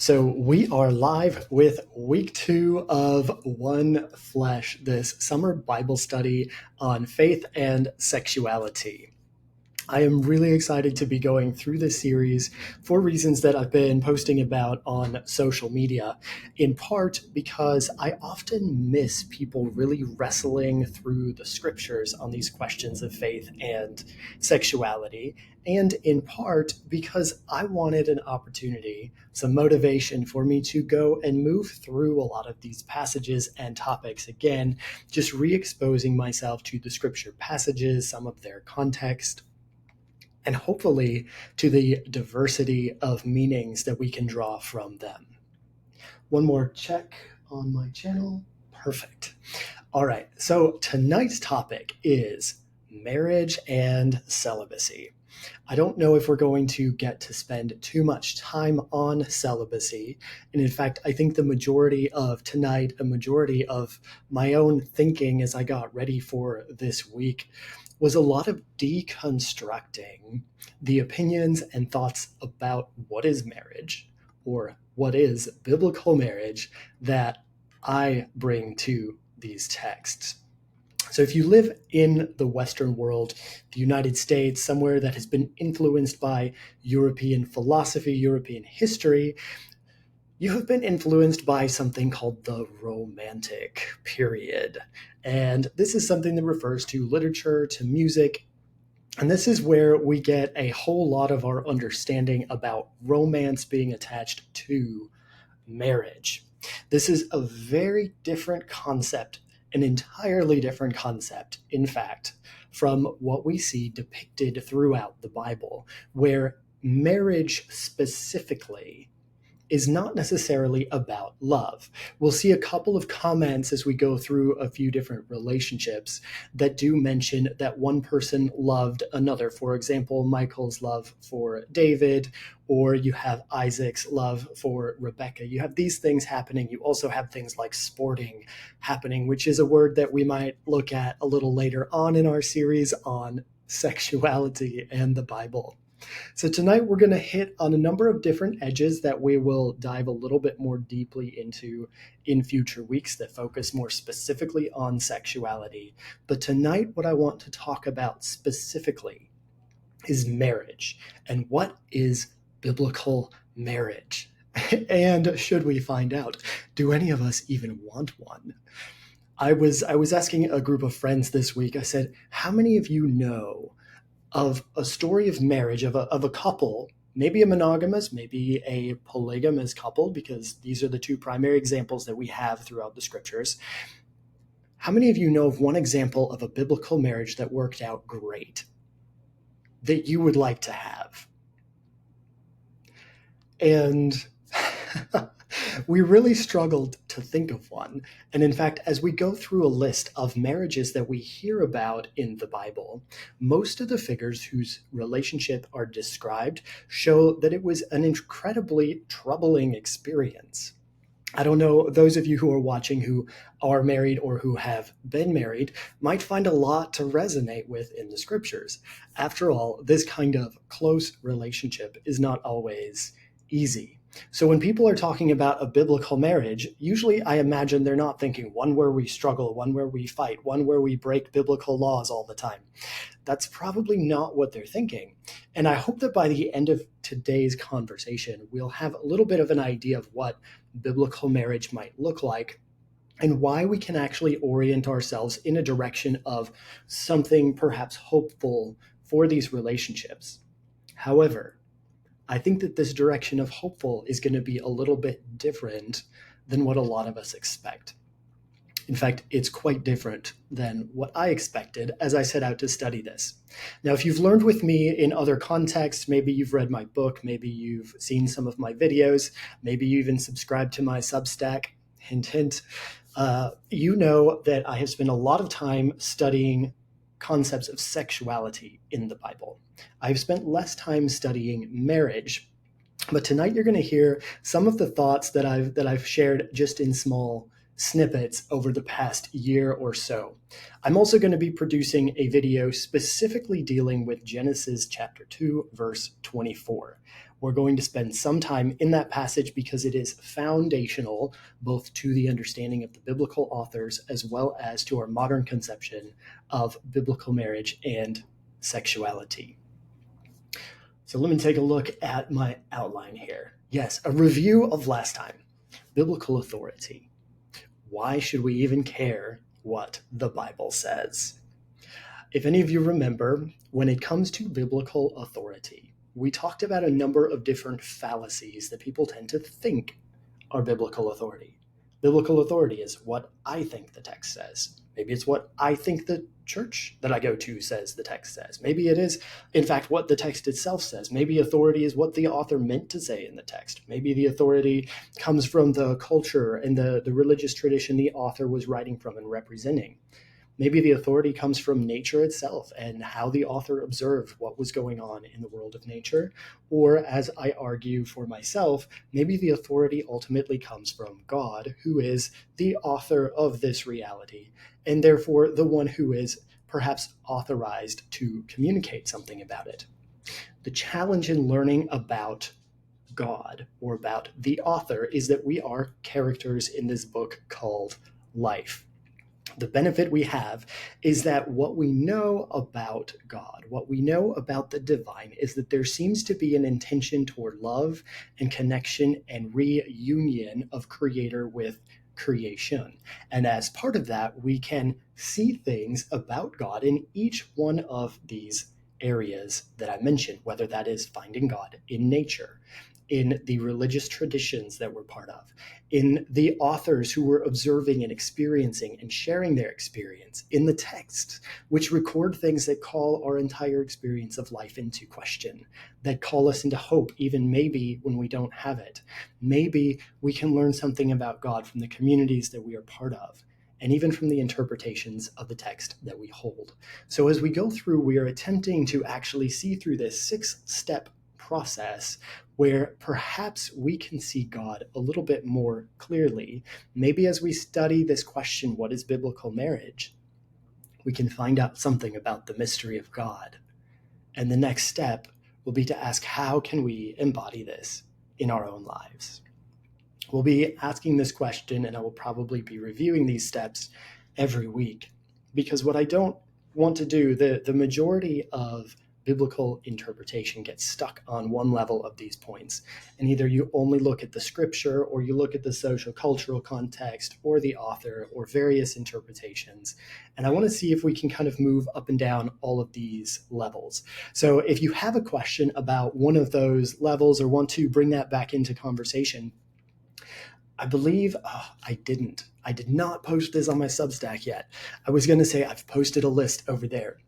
So we are live with week 2 of One Flesh, this summer Bible study on faith and sexuality. I am really excited to be going through this series for reasons that I've been posting about on social media, in part because I often miss people really wrestling through the scriptures on these questions of faith and sexuality, and in part because I wanted an opportunity, some motivation for me to go and move through a lot of these passages and topics again, just re-exposing myself to the scripture passages, some of their context, and hopefully to the diversity of meanings that we can draw from them. One more check on my channel. Perfect. All right, so tonight's topic is marriage and celibacy. I don't know if we're going to get to spend too much time on celibacy. And in fact, I think the majority of tonight, a majority of my own thinking as I got ready for this week, was a lot of deconstructing the opinions and thoughts about what is marriage or what is biblical marriage that I bring to these texts. So if you live in the Western world, the United States, somewhere that has been influenced by European philosophy, European history, you have been influenced by something called the Romantic period. And this is something that refers to literature, to music. And this is where we get a whole lot of our understanding about romance being attached to marriage. This is a very different concept, an entirely different concept, in fact, from what we see depicted throughout the Bible, where marriage specifically is not necessarily about love. We'll see a couple of comments as we go through a few different relationships that do mention that one person loved another. For example, Michael's love for David, or you have Isaac's love for Rebecca. You have these things happening. You also have things like sporting happening, which is a word that we might look at a little later on in our series on sexuality and the Bible. So tonight we're going to hit on a number of different edges that we will dive a little bit more deeply into in future weeks that focus more specifically on sexuality. But tonight what I want to talk about specifically is marriage and what is biblical marriage. And should we find out, do any of us even want one? I was asking a group of friends this week, I said, how many of you know of a story of marriage of a couple, maybe a monogamous, maybe a polygamous couple, because these are the two primary examples that we have throughout the scriptures. How many of you know of one example of a biblical marriage that worked out great, that you would like to have? And we really struggled to think of one. And in fact, as we go through a list of marriages that we hear about in the Bible, most of the figures whose relationship are described show that it was an incredibly troubling experience. I don't know, those of you who are watching who are married or who have been married might find a lot to resonate with in the scriptures. After all, this kind of close relationship is not always easy. So when people are talking about a biblical marriage, usually I imagine they're not thinking one where we struggle, one where we fight, one where we break biblical laws all the time. That's probably not what they're thinking. And I hope that by the end of today's conversation, we'll have a little bit of an idea of what biblical marriage might look like and why we can actually orient ourselves in a direction of something perhaps hopeful for these relationships. However, I think that this direction of hopeful is going to be a little bit different than what a lot of us expect. In fact, it's quite different than what I expected as I set out to study this. Now, if you've learned with me in other contexts, maybe you've read my book, maybe you've seen some of my videos, maybe you even subscribed to my Substack, hint, hint, you know that I have spent a lot of time studying concepts of sexuality in the Bible. I've spent less time studying marriage, but tonight you're going to hear some of the thoughts that I've shared just in small snippets over the past year or so. I'm also going to be producing a video specifically dealing with Genesis chapter 2, verse 24, We're going to spend some time in that passage because it is foundational both to the understanding of the biblical authors as well as to our modern conception of biblical marriage and sexuality. So let me take a look at my outline here. Yes, a review of last time. Biblical authority. Why should we even care what the Bible says? If any of you remember, when it comes to biblical authority, we talked about a number of different fallacies that people tend to think are biblical authority. Biblical authority is what I think the text says. Maybe it's what I think the church that I go to says the text says. Maybe it is, in fact, what the text itself says. Maybe authority is what the author meant to say in the text. Maybe the authority comes from the culture and the religious tradition the author was writing from and representing. Maybe the authority comes from nature itself and how the author observed what was going on in the world of nature. Or, as I argue for myself, maybe the authority ultimately comes from God, who is the author of this reality, and therefore the one who is perhaps authorized to communicate something about it. The challenge in learning about God or about the author is that we are characters in this book called life. The benefit we have is that what we know about God, what we know about the divine, is that there seems to be an intention toward love and connection and reunion of creator with creation. And as part of that, we can see things about God in each one of these areas that I mentioned, whether that is finding God in nature, in the religious traditions that we're part of, in the authors who were observing and experiencing and sharing their experience, in the texts, which record things that call our entire experience of life into question, that call us into hope, even maybe when we don't have it. Maybe we can learn something about God from the communities that we are part of, and even from the interpretations of the text that we hold. So as we go through, we are attempting to actually see through this 6-step process where perhaps we can see God a little bit more clearly. Maybe as we study this question, what is biblical marriage, we can find out something about the mystery of God. And the next step will be to ask, how can we embody this in our own lives? We'll be asking this question, and I will probably be reviewing these steps every week, because what I don't want to do, the majority of biblical interpretation gets stuck on one level of these points. And either you only look at the scripture, or you look at the social cultural context, or the author, or various interpretations. And I want to see if we can kind of move up and down all of these levels. So if you have a question about one of those levels or want to bring that back into conversation, I believe I did not post this on my Substack yet. I was going to say I've posted a list over there,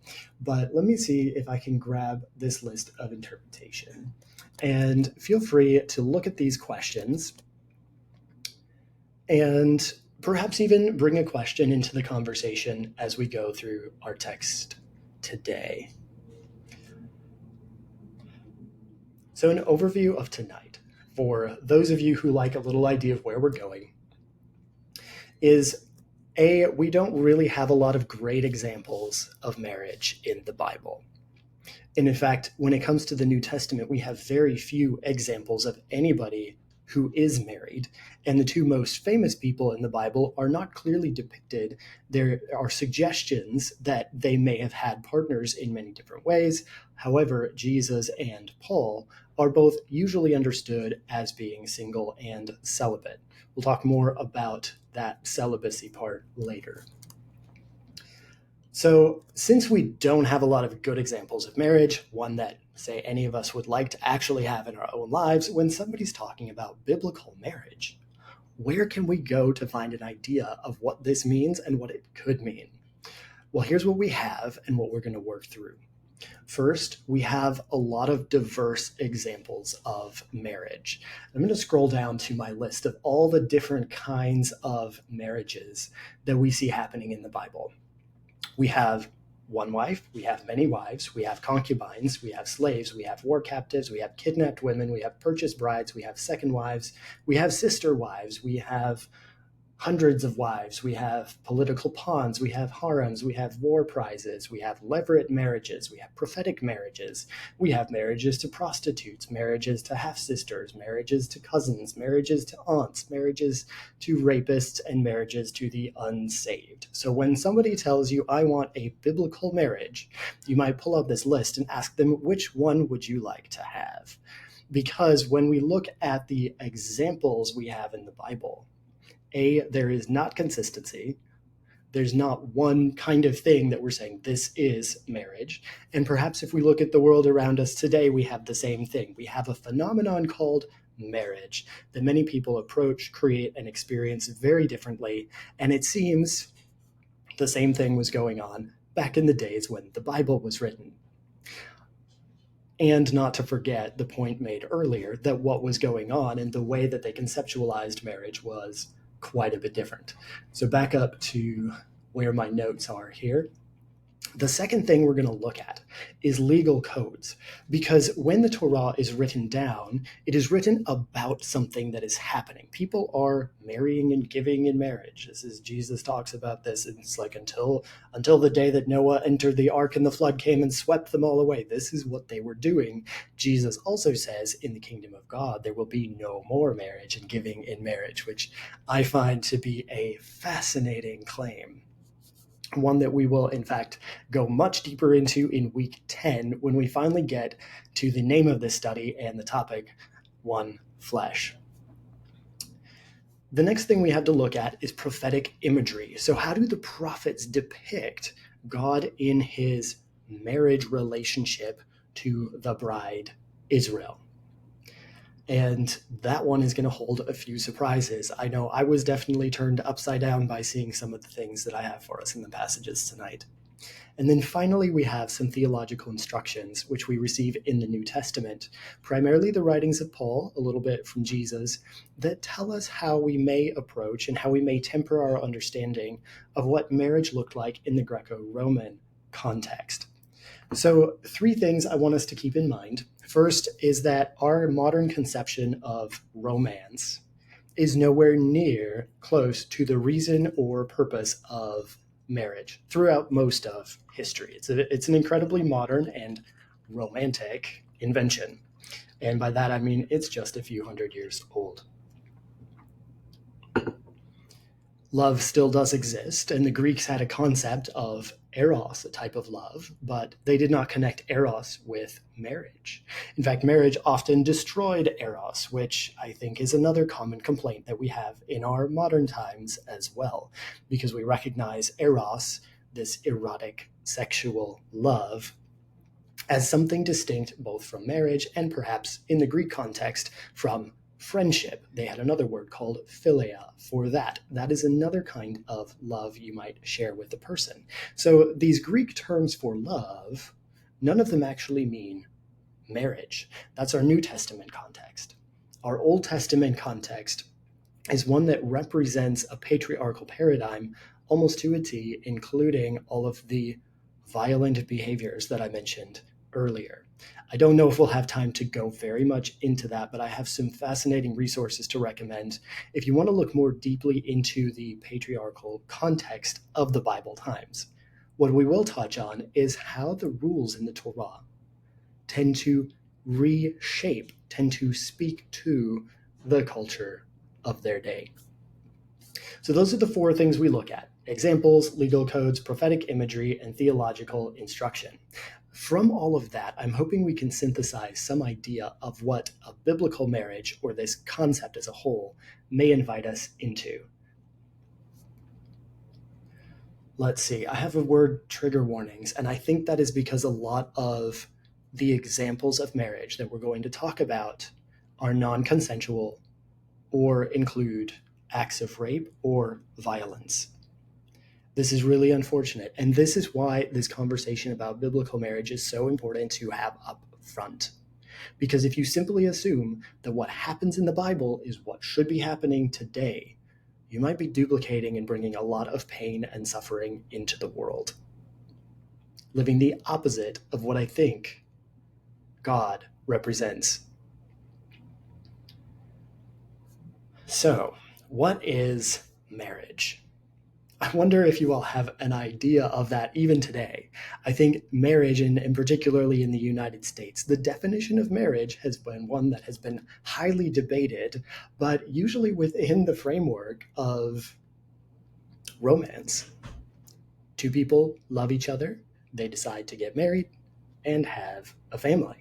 but let me see if I can grab this list of interpretation. And feel free to look at these questions and perhaps even bring a question into the conversation as we go through our text today. So an overview of tonight, for those of you who like a little idea of where we're going, is we don't really have a lot of great examples of marriage in the Bible. And in fact, when it comes to the New Testament, we have very few examples of anybody who is married. And the two most famous people in the Bible are not clearly depicted. There are suggestions that they may have had partners in many different ways. However, Jesus and Paul are both usually understood as being single and celibate. We'll talk more about that celibacy part later. So since we don't have a lot of good examples of marriage, one that, say, any of us would like to actually have in our own lives, when somebody's talking about biblical marriage, where can we go to find an idea of what this means and what it could mean? Well, here's what we have and what we're going to work through. First, we have a lot of diverse examples of marriage. I'm going to scroll down to my list of all the different kinds of marriages that we see happening in the Bible. We have one wife, we have many wives, we have concubines, we have slaves, we have war captives, we have kidnapped women, we have purchased brides, we have second wives, we have sister wives, we have hundreds of wives, we have political pawns, we have harems, we have war prizes, we have levirate marriages, we have prophetic marriages, we have marriages to prostitutes, marriages to half-sisters, marriages to cousins, marriages to aunts, marriages to rapists, and marriages to the unsaved. So when somebody tells you, I want a biblical marriage, you might pull out this list and ask them, which one would you like to have? Because when we look at the examples we have in the Bible, there is not consistency. There's not one kind of thing that we're saying this is marriage. And perhaps if we look at the world around us today, we have the same thing. We have a phenomenon called marriage that many people approach, create, and experience very differently. And it seems the same thing was going on back in the days when the Bible was written. And not to forget the point made earlier that what was going on and the way that they conceptualized marriage was quite a bit different. So back up to where my notes are here. The second thing we're going to look at is legal codes, because when the Torah is written down, it is written about something that is happening. People are marrying and giving in marriage. Jesus talks about this. It's like until the day that Noah entered the ark and the flood came and swept them all away. This is what they were doing. Jesus also says in the kingdom of God, there will be no more marriage and giving in marriage, which I find to be a fascinating claim. One that we will, in fact, go much deeper into in week 10 when we finally get to the name of this study and the topic, one flesh. The next thing we have to look at is prophetic imagery. So how do the prophets depict God in his marriage relationship to the bride, Israel? And that one is going to hold a few surprises. I know I was definitely turned upside down by seeing some of the things that I have for us in the passages tonight. And then finally, we have some theological instructions, which we receive in the New Testament, primarily the writings of Paul, a little bit from Jesus, that tell us how we may approach and how we may temper our understanding of what marriage looked like in the Greco-Roman context. So 3 things I want us to keep in mind. First is that our modern conception of romance is nowhere near close to the reason or purpose of marriage throughout most of history. It's an incredibly modern and romantic invention. And by that, I mean it's just a few hundred years old. Love still does exist, and the Greeks had a concept of eros, a type of love, but they did not connect eros with marriage. In fact, marriage often destroyed eros, which I think is another common complaint that we have in our modern times as well, because we recognize eros, this erotic sexual love, as something distinct both from marriage and perhaps in the Greek context from friendship. They had another word called philia for that. That is another kind of love you might share with a person. So these Greek terms for love, none of them actually mean marriage. That's our New Testament context. Our Old Testament context is one that represents a patriarchal paradigm almost to a T, including all of the violent behaviors that I mentioned earlier. I don't know if we'll have time to go very much into that, but I have some fascinating resources to recommend if you want to look more deeply into the patriarchal context of the Bible times. What we will touch on is how the rules in the Torah tend to reshape, tend to speak to the culture of their day. So those are the 4 things we look at: examples, legal codes, prophetic imagery, and theological instruction. From all of that, I'm hoping we can synthesize some idea of what a biblical marriage, or this concept as a whole, may invite us into. Let's see, I have a word trigger warnings, and I think that is because a lot of the examples of marriage that we're going to talk about are non-consensual or include acts of rape or violence. This is really unfortunate, and this is why this conversation about biblical marriage is so important to have up front. Because if you simply assume that what happens in the Bible is what should be happening today, you might be duplicating and bringing a lot of pain and suffering into the world, living the opposite of what I think God represents. So, what is marriage. I wonder if you all have an idea of that even today. I think marriage, and particularly in the United States, the definition of marriage has been one that has been highly debated, but usually within the framework of romance. Two people love each other, they decide to get married and have a family.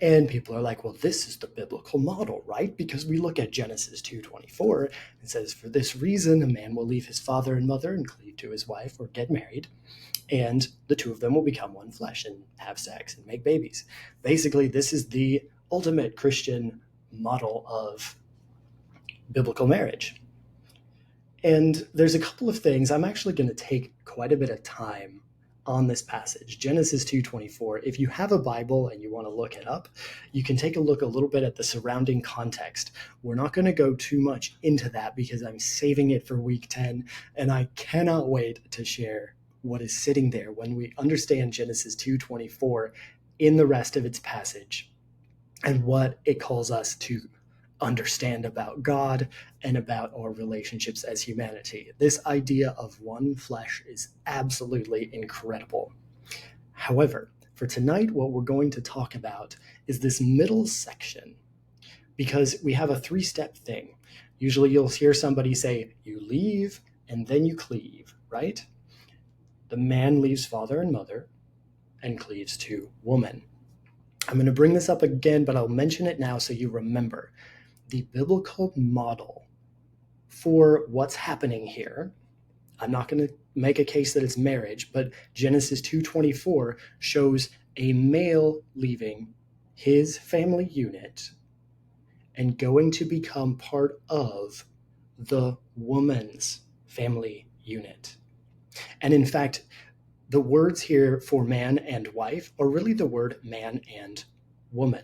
And people are like, well, this is the biblical model, right? Because we look at Genesis 2:24, it says, for this reason, a man will leave his father and mother and cleave to his wife or get married, and the two of them will become one flesh and have sex and make babies. Basically, this is the ultimate Christian model of biblical marriage. And there's a couple of things. I'm actually going to take quite a bit of time on this passage, Genesis 2:24. If you have a Bible and you want to look it up, you can take a look a little bit at the surrounding context. We're not going to go too much into that because I'm saving it for week 10, and I cannot wait to share what is sitting there when we understand Genesis 2:24 in the rest of its passage and what it calls us to understand about God and about our relationships as humanity. This idea of one flesh is absolutely incredible. However, for tonight, what we're going to talk about is this middle section, because we have a three-step thing. Usually you'll hear somebody say, you leave and then you cleave, right? The man leaves father and mother and cleaves to woman. I'm going to bring this up again, but I'll mention it now so you remember. The biblical model for what's happening here, I'm not going to make a case that it's marriage, but Genesis 2:24 shows a male leaving his family unit and going to become part of the woman's family unit. And in fact, the words here for man and wife are really the word man and woman.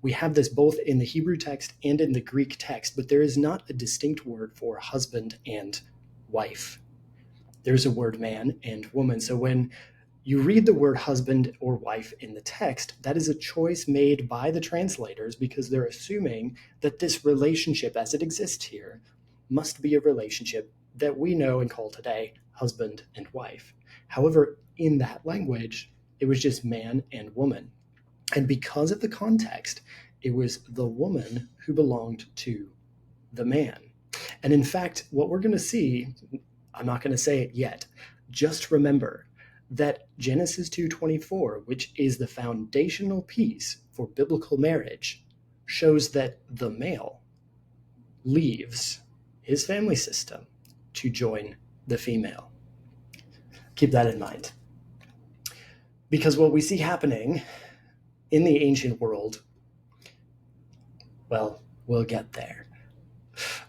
We have this both in the Hebrew text and in the Greek text, but there is not a distinct word for husband and wife. There's a word man and woman. So when you read the word husband or wife in the text, that is a choice made by the translators because they're assuming that this relationship as it exists here must be a relationship that we know and call today husband and wife. However, in that language, it was just man and woman. And because of the context, it was the woman who belonged to the man. And in fact, what we're going to see, I'm not going to say it yet, just remember that Genesis 2:24, which is the foundational piece for biblical marriage, shows that the male leaves his family system to join the female. Keep that in mind. Because what we see happening in the ancient world, well, we'll get there.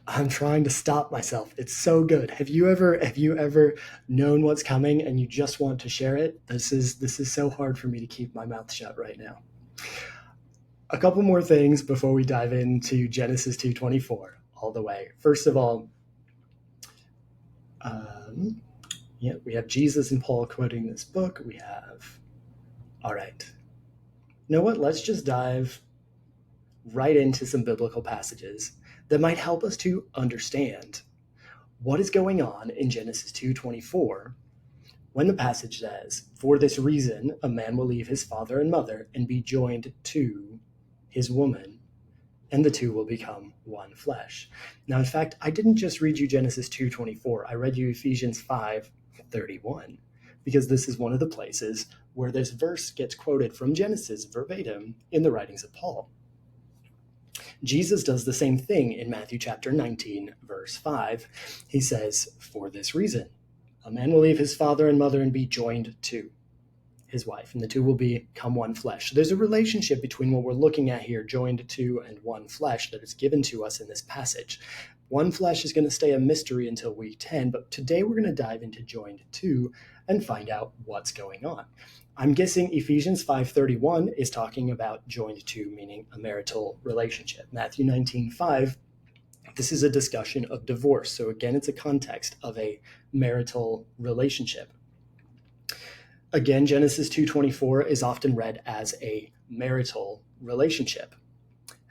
I'm trying to stop myself. It's so good. Have you ever known what's coming and you just want to share it? This is so hard for me to keep my mouth shut right now. A couple more things before we dive into Genesis 2:24 all the way. First of all, we have Jesus and Paul quoting this book. All right. You know what? Let's just dive right into some biblical passages that might help us to understand what is going on in Genesis 2:24 when the passage says, for this reason, a man will leave his father and mother and be joined to his woman, and the two will become one flesh. Now, in fact, I didn't just read you Genesis 2:24. I read you Ephesians 5:31, because this is one of the places where this verse gets quoted from Genesis verbatim in the writings of Paul. Jesus does the same thing in Matthew chapter 19, verse 5. He says, for this reason, a man will leave his father and mother and be joined to his wife, and the two will become one flesh. So there's a relationship between what we're looking at here, joined to and one flesh, that is given to us in this passage. One flesh is going to stay a mystery until week 10, but today we're going to dive into joined to and find out what's going on. I'm guessing Ephesians 5:31 is talking about joined to, meaning a marital relationship. Matthew 19:5, this is a discussion of divorce. So again, it's a context of a marital relationship. Again, Genesis 2:24 is often read as a marital relationship.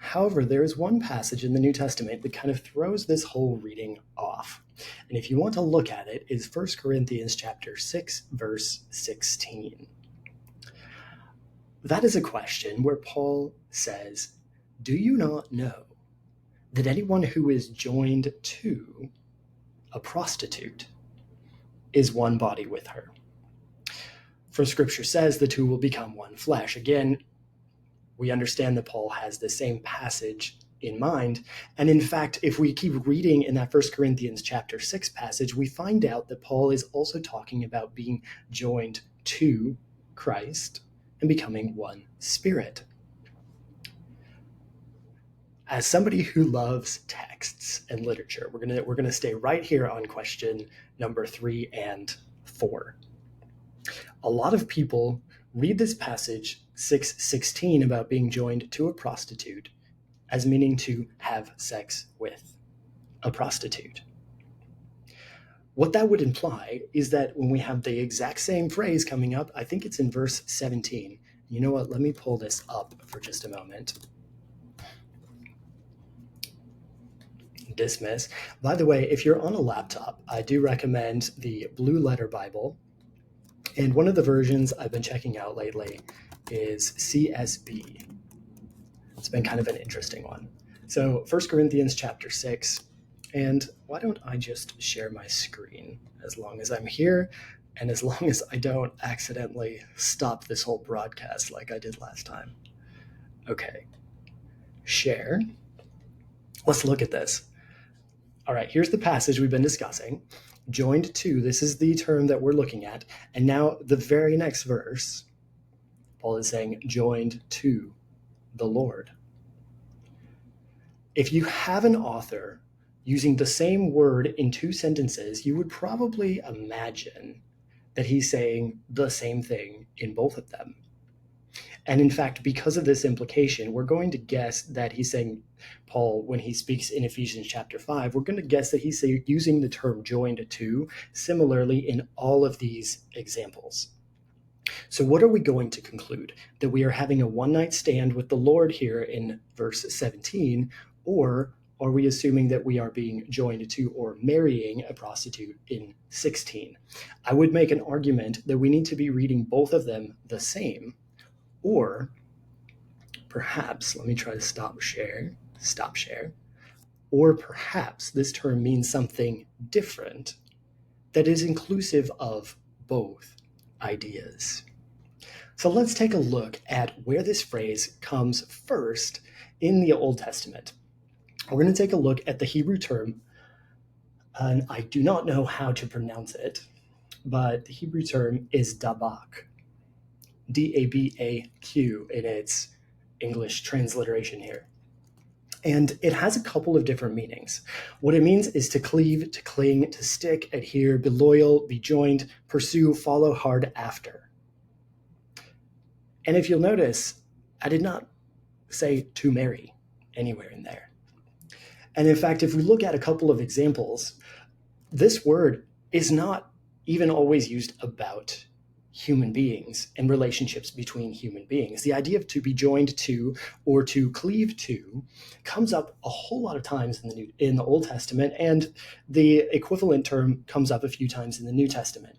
However, there is one passage in the New Testament that kind of throws this whole reading off. And if you want to look at it, is 1 Corinthians chapter 6, verse 16. That is a question where Paul says, "Do you not know that anyone who is joined to a prostitute is one body with her? For Scripture says the two will become one flesh." Again, we understand that Paul has the same passage in mind. And in fact, if we keep reading in that 1 Corinthians chapter 6 passage, we find out that Paul is also talking about being joined to Christ and becoming one spirit. As somebody who loves texts and literature, we're gonna stay right here on question number 3 and 4. A lot of people read this passage 6:16 about being joined to a prostitute as meaning to have sex with a prostitute. What that would imply is that when we have the exact same phrase coming up, I think it's in verse 17. You know what? Let me pull this up for just a moment. Dismiss. By the way, if you're on a laptop, I do recommend the Blue Letter Bible. And one of the versions I've been checking out lately is CSB. It's been kind of an interesting one. So 1 Corinthians chapter 6, and why don't I just share my screen as long as I'm here and as long as I don't accidentally stop this whole broadcast like I did last time. Okay, share. Let's look at this. All right, here's the passage we've been discussing. Joined to, this is the term that we're looking at. And now the very next verse, Paul is saying, joined to the Lord. If you have an author using the same word in two sentences, you would probably imagine that he's saying the same thing in both of them. And in fact, because of this implication, we're going to guess that he's saying, Paul, when he speaks in Ephesians chapter 5, we're going to guess that he's using the term joined to similarly in all of these examples. So what are we going to conclude? That we are having a one-night stand with the Lord here in verse 17, or are we assuming that we are being joined to or marrying a prostitute in 16? I would make an argument that we need to be reading both of them the same, or perhaps, let me try to stop share, or perhaps this term means something different that is inclusive of both ideas. So let's take a look at where this phrase comes first in the Old Testament. We're going to take a look at the Hebrew term, and I do not know how to pronounce it, but the Hebrew term is dabak, D-A-B-A-Q in its English transliteration here. And it has a couple of different meanings. What it means is to cleave, to cling, to stick, adhere, be loyal, be joined, pursue, follow hard after. And if you'll notice, I did not say to marry anywhere in there. And in fact, if we look at a couple of examples, this word is not even always used about human beings and relationships between human beings. The idea of to be joined to or to cleave to comes up a whole lot of times in the Old Testament, and the equivalent term comes up a few times in the New Testament.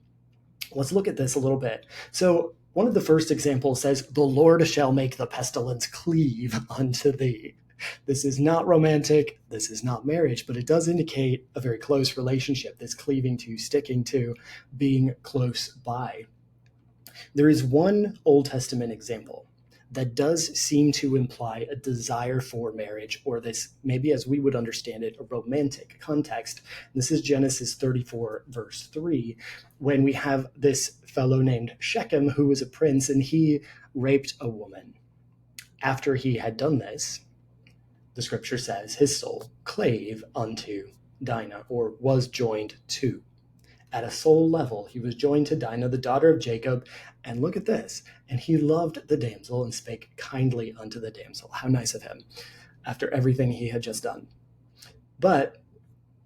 Let's look at this a little bit. So one of the first examples says, "The Lord shall make the pestilence cleave unto thee." This is not romantic, this is not marriage, but it does indicate a very close relationship, this cleaving to, sticking to, being close by. There is one Old Testament example that does seem to imply a desire for marriage, or this, maybe as we would understand it, a romantic context. This is Genesis 34, verse 3, when we have this fellow named Shechem, who was a prince, and he raped a woman. After he had done this, the scripture says his soul clave unto Dinah, or was joined to. At a soul level, he was joined to Dinah, the daughter of Jacob, and look at this, and he loved the damsel and spake kindly unto the damsel. How nice of him, after everything he had just done. But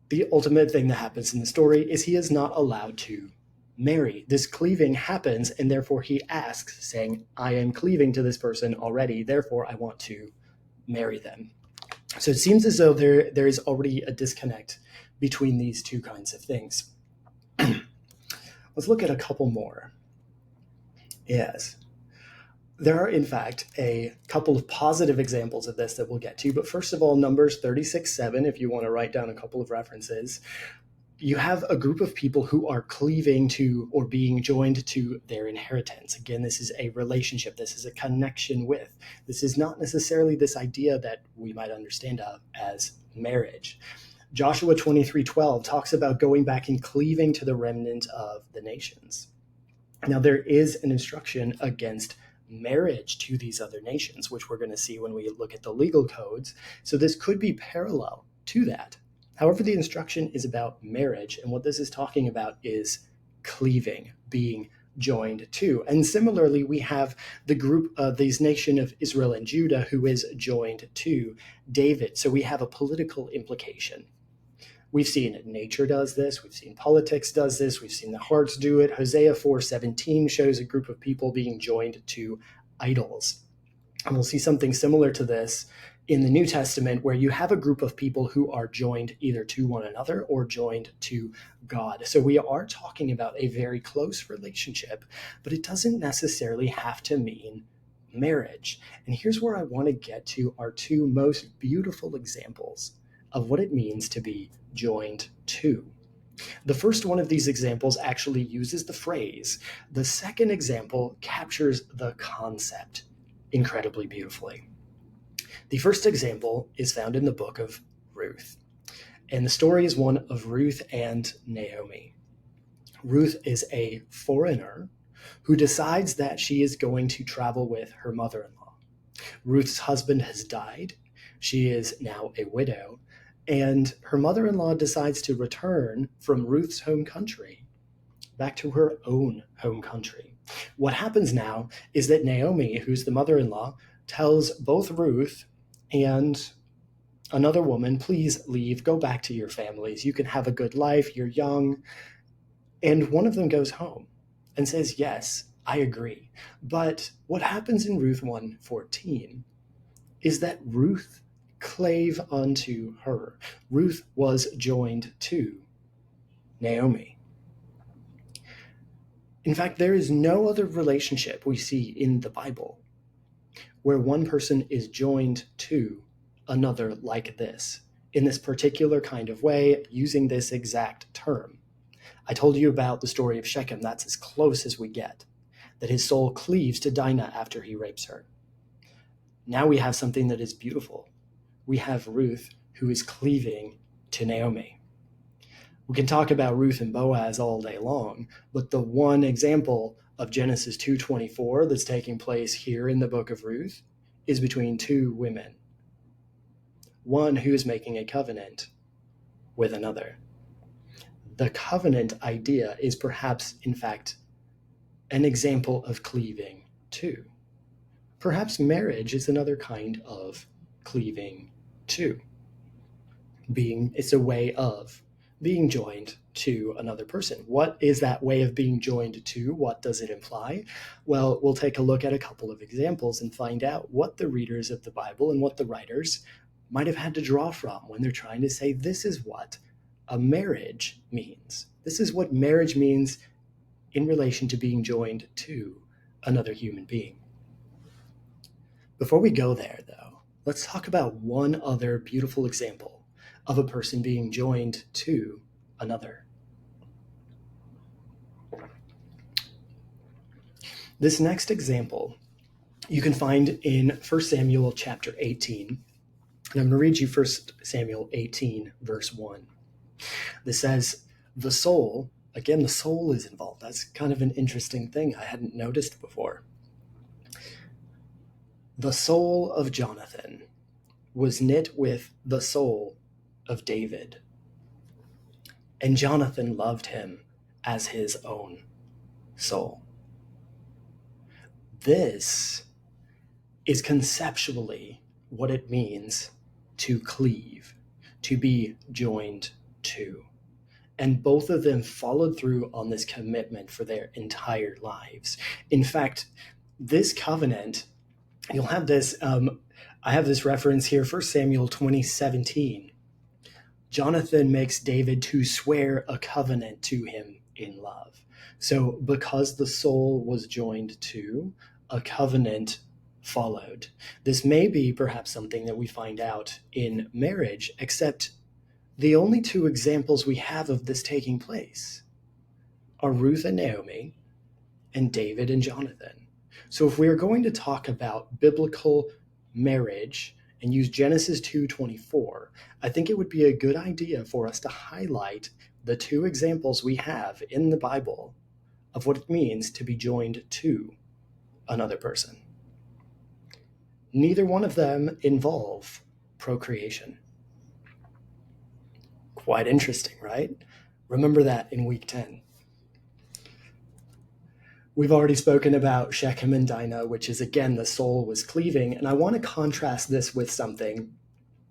the ultimate thing that happens in the story is he is not allowed to marry. This cleaving happens, and therefore he asks, saying, I am cleaving to this person already, therefore I want to marry them. So it seems as though there is already a disconnect between these two kinds of things. Let's look at a couple more. Yes. There are, in fact, a couple of positive examples of this that we'll get to. But first of all, Numbers 36:7, if you want to write down a couple of references, you have a group of people who are cleaving to or being joined to their inheritance. Again, this is a relationship. This is a connection with. This is not necessarily this idea that we might understand of as marriage. Joshua 23:12 talks about going back and cleaving to the remnant of the nations. Now, there is an instruction against marriage to these other nations, which we're going to see when we look at the legal codes. So this could be parallel to that. However, the instruction is about marriage, and what this is talking about is cleaving, being joined to. And similarly, we have the group of these nation of Israel and Judah who is joined to David. So we have a political implication. We've seen nature does this. We've seen politics does this. We've seen the hearts do it. Hosea 4:17 shows a group of people being joined to idols. And we'll see something similar to this in the New Testament, where you have a group of people who are joined either to one another or joined to God. So we are talking about a very close relationship, but it doesn't necessarily have to mean marriage. And here's where I want to get to our two most beautiful examples of what it means to be joined to. The first one of these examples actually uses the phrase. The second example captures the concept incredibly beautifully. The first example is found in the book of Ruth, and the story is one of Ruth and Naomi. Ruth is a foreigner who decides that she is going to travel with her mother-in-law. Ruth's husband has died. She is now a widow, and her mother-in-law decides to return from Ruth's home country back to her own home country. What happens now is that Naomi, who's the mother-in-law, tells both Ruth and another woman, please leave, go back to your families. You can have a good life, you're young. And one of them goes home and says, yes, I agree. But what happens in Ruth 1:14 is that Ruth clave unto her. Ruth was joined to Naomi. In fact, there is no other relationship we see in the Bible where one person is joined to another like this, in this particular kind of way, using this exact term. I told you about the story of Shechem. That's as close as we get, that his soul cleaves to Dinah after he rapes her. Now we have something that is beautiful. We have Ruth who is cleaving to Naomi. We can talk about Ruth and Boaz all day long, but the one example of Genesis 2:24 that's taking place here in the book of Ruth is between two women. One who is making a covenant with another. The covenant idea is perhaps, in fact, an example of cleaving too. Perhaps marriage is another kind of cleaving too. It's a way of being joined to another person. What is that way of being joined to? What does it imply? Well, we'll take a look at a couple of examples and find out what the readers of the Bible and what the writers might have had to draw from when they're trying to say this is what a marriage means. This is what marriage means in relation to being joined to another human being. Before we go there, though, let's talk about one other beautiful example of a person being joined to another. This next example you can find in 1 Samuel chapter 18. And I'm going to read you 1 Samuel 18, verse 1. This says, the soul, again, the soul is involved. That's kind of an interesting thing I hadn't noticed before. The soul of Jonathan was knit with the soul of David, and Jonathan loved him as his own soul. This is conceptually what it means to cleave, to be joined to. And both of them followed through on this commitment for their entire lives. In fact, this covenant, you'll have this I have this reference here, 1 Samuel 20:17. Jonathan makes David to swear a covenant to him in love. So because the soul was joined to, a covenant followed. This may be perhaps something that we find out in marriage, except the only two examples we have of this taking place are Ruth and Naomi and David and Jonathan. So if we are going to talk about biblical marriage and use Genesis 2:24, I think it would be a good idea for us to highlight the two examples we have in the Bible of what it means to be joined to another person. Neither one of them involve procreation. Quite interesting, right? Remember that in week 10. We've already spoken about Shechem and Dinah, which is, again, the soul was cleaving. And I want to contrast this with something,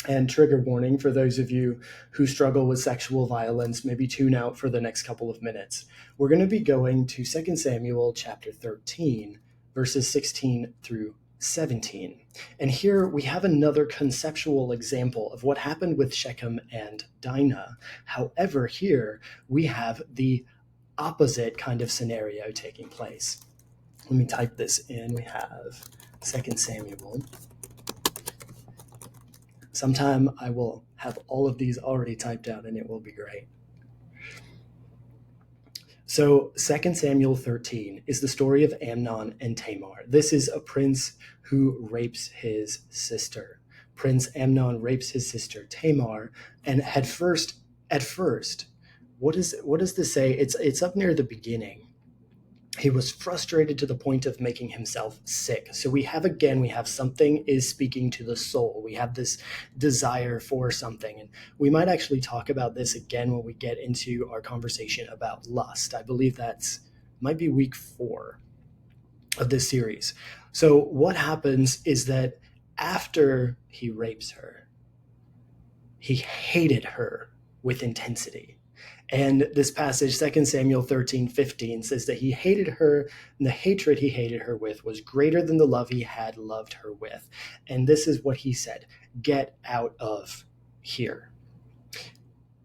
and trigger warning for those of you who struggle with sexual violence, maybe tune out for the next couple of minutes. We're going to be going to 2 Samuel chapter 13, verses 16 through 17. And here we have another conceptual example of what happened with Shechem and Dinah. However, here we have the opposite kind of scenario taking place. Let me type this in. We have 2 Samuel. Sometime I will have all of these already typed out and it will be great. So 2 Samuel 13 is the story of Amnon and Tamar. This is a prince who rapes his sister. Prince Amnon rapes his sister Tamar, and at first, what does this say? It's up near the beginning. He was frustrated to the point of making himself sick. So we have something is speaking to the soul. We have this desire for something. And we might actually talk about this again when we get into our conversation about lust. I believe might be week 4 of this series. So what happens is that after he rapes her, he hated her with intensity. And this passage, 2 Samuel 13:15, says that he hated her, and the hatred he hated her with was greater than the love he had loved her with. And this is what he said: "Get out of here."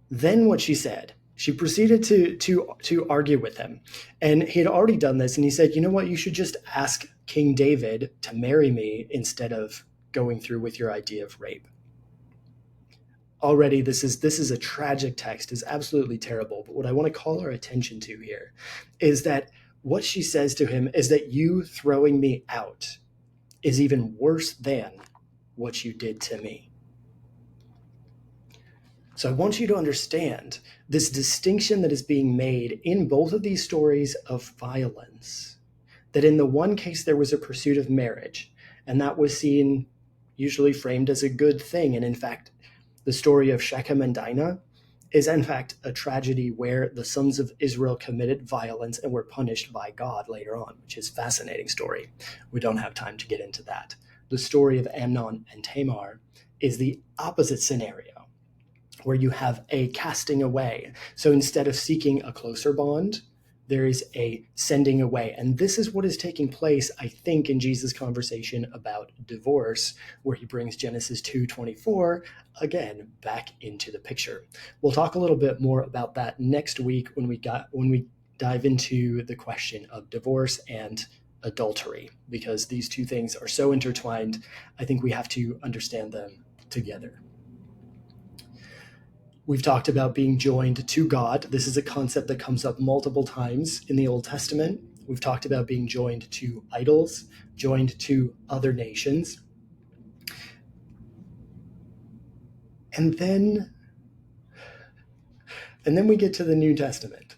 Then what she said, she proceeded to argue with him. And he had already done this, and he said, "You know what, you should just ask King David to marry me instead of going through with your idea of rape." Already, this is a tragic text, is absolutely terrible. But what I want to call our attention to here is that what she says to him is that you throwing me out is even worse than what you did to me. So I want you to understand this distinction that is being made in both of these stories of violence, that in the one case there was a pursuit of marriage, and that was seen, usually framed as a good thing. And in fact, the story of Shechem and Dinah is in fact a tragedy where the sons of Israel committed violence and were punished by God later on, which is a fascinating story. We don't have time to get into that. The story of Amnon and Tamar is the opposite scenario, where you have a casting away. So instead of seeking a closer bond, there is a sending away. And this is what is taking place, I think, in Jesus' conversation about divorce, where he brings Genesis 2:24 again back into the picture. We'll talk a little bit more about that next week when we dive into the question of divorce and adultery, because these two things are so intertwined. I think we have to understand them together. We've talked about being joined to God. This is a concept that comes up multiple times in the Old Testament. We've talked about being joined to idols, joined to other nations. And then we get to the New Testament.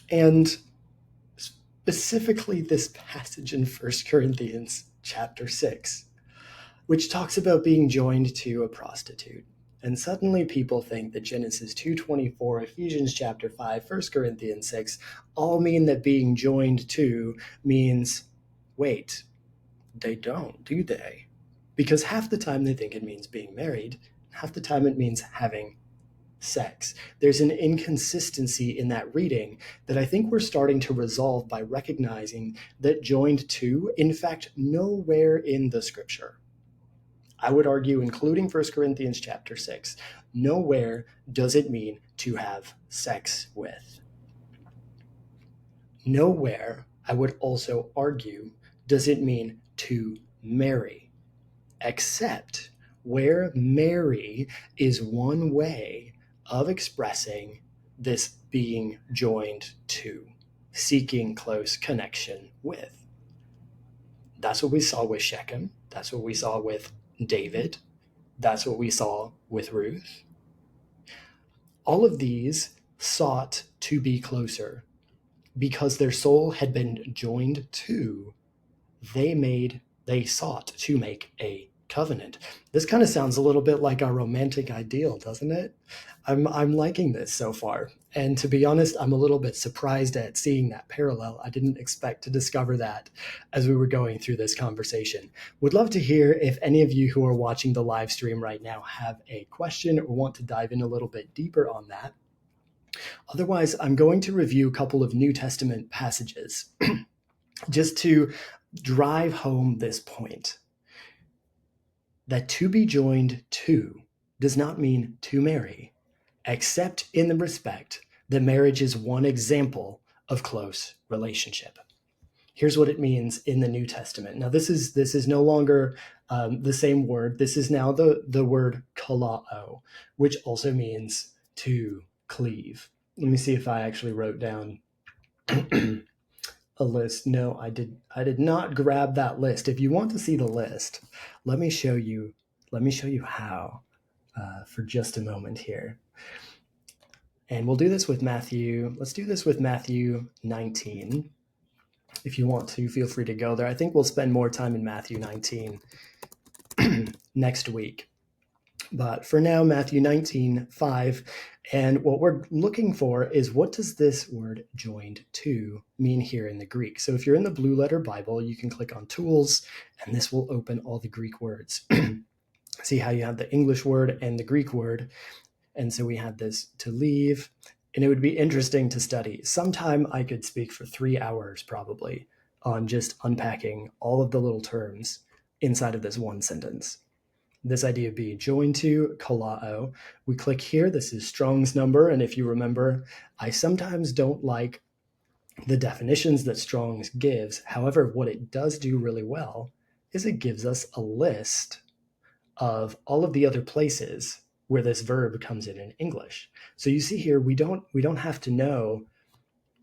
And specifically this passage in 1 Corinthians chapter 6, which talks about being joined to a prostitute. And suddenly people think that Genesis 2:24, Ephesians chapter 5, 1 Corinthians 6 all mean that being joined to means, wait, they don't, do they? Because half the time they think it means being married, half the time it means having sex. There's an inconsistency in that reading that I think we're starting to resolve by recognizing that joined to, in fact, nowhere in the scripture, I would argue, including 1 Corinthians chapter 6, nowhere does it mean to have sex with. Nowhere, I would also argue, does it mean to marry, except where marry is one way of expressing this being joined to, seeking close connection with. That's what we saw with Shechem. That's what we saw with David. That's what we saw with Ruth. All of these sought to be closer because their soul had been joined to. They sought to make a covenant. This kind of sounds a little bit like our romantic ideal, doesn't it? I'm liking this so far. And to be honest, I'm a little bit surprised at seeing that parallel. I didn't expect to discover that as we were going through this conversation. Would love to hear if any of you who are watching the live stream right now have a question or want to dive in a little bit deeper on that. Otherwise, I'm going to review a couple of New Testament passages just to drive home this point that to be joined to does not mean to marry, except in the respect that marriage is one example of close relationship. Here's what it means in the New Testament. Now, this is no longer the same word. This is now the word kalao, which also means to cleave. Let me see if I actually wrote down a list. No, I did not grab that list. If you want to see the list, let me show you how for just a moment here. And we'll do this with Matthew. Let's do this with Matthew 19. If you want to, feel free to go there. I think we'll spend more time in Matthew 19 next week. But for now, Matthew 19:5. And what we're looking for is, what does this word joined to mean here in the Greek? So if you're in the Blue Letter Bible, you can click on Tools, and this will open all the Greek words. See how you have the English word and the Greek word. And so we had this to leave, and it would be interesting to study. Sometime I could speak for 3 hours probably on just unpacking all of the little terms inside of this one sentence. This idea of being joined to, kalao. We click here. This is Strong's number. And if you remember, I sometimes don't like the definitions that Strong's gives. However, what it does do really well is it gives us a list of all of the other places where this verb comes in English. So you see here, we don't have to know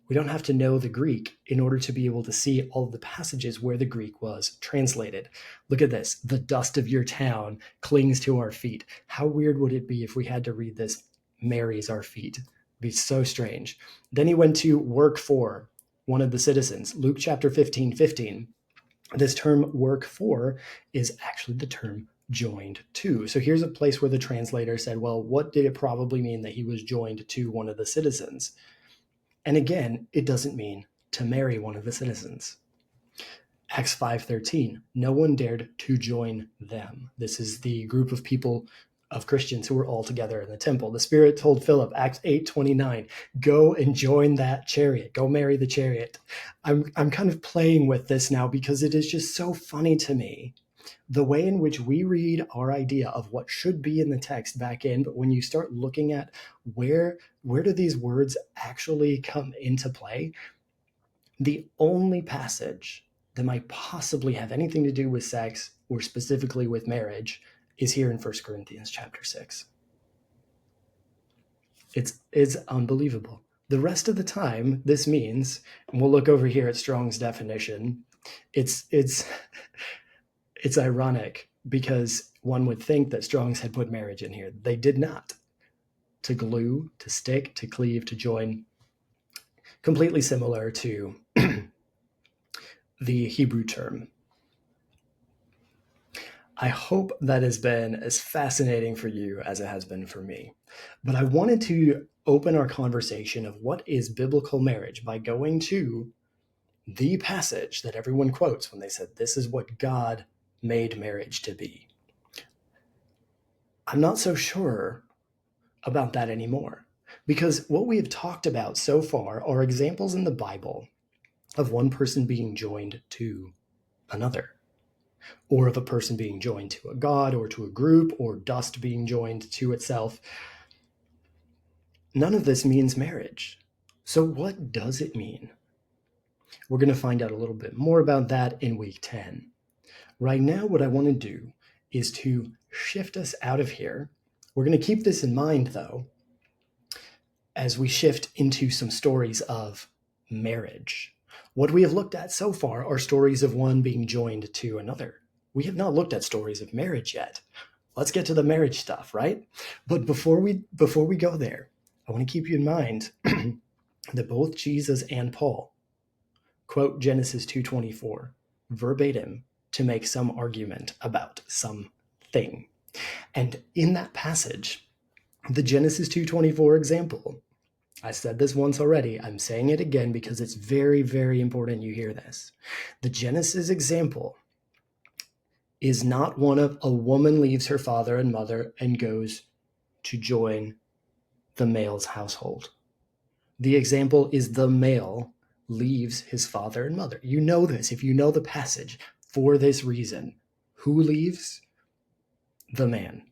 the Greek in order to be able to see all of the passages where the Greek was translated. Look at this. The dust of your town clings to our feet. How weird would it be if we had to read this, marries our feet? It'd be so strange. Then he went to work for one of the citizens. Luke chapter 15:15. This term work for is actually the term joined to. So here's a place where the translator said, well, what did it probably mean that he was joined to one of the citizens? And again, it doesn't mean to marry one of the citizens. Acts 5:13, no one dared to join them. This is the group of people, of Christians who were all together in the temple. The Spirit told Philip, Acts 8:29, go and join that chariot. Go marry the chariot. I'm kind of playing with this now because it is just so funny to me, the way in which we read our idea of what should be in the text back in, but when you start looking at where do these words actually come into play, the only passage that might possibly have anything to do with sex or specifically with marriage is here in 1 Corinthians chapter 6. It's unbelievable. The rest of the time, this means, and we'll look over here at Strong's definition, it's ironic because one would think that Strong's had put marriage in here. They did not. To glue, to stick, to cleave, to join. Completely similar to the Hebrew term. I hope that has been as fascinating for you as it has been for me. But I wanted to open our conversation of what is biblical marriage by going to the passage that everyone quotes when they said, this is what God made marriage to be. I'm not so sure about that anymore. Because what we have talked about so far are examples in the Bible of one person being joined to another, or of a person being joined to a god or to a group, or dust being joined to itself. None of this means marriage. So what does it mean? We're going to find out a little bit more about that in week 10. Right now, what I want to do is to shift us out of here. We're going to keep this in mind, though, as we shift into some stories of marriage. What we have looked at so far are stories of one being joined to another. We have not looked at stories of marriage yet. Let's get to the marriage stuff, right? But before we go there, I want to keep you in mind that both Jesus and Paul quote Genesis 2:24 verbatim to make some argument about something. And in that passage, the Genesis 2:24 example, I said this once already, I'm saying it again because it's very, very important you hear this. The Genesis example is not one of a woman leaves her father and mother and goes to join the male's household. The example is the male leaves his father and mother. You know this if you know the passage for this reason. Who leaves? The man.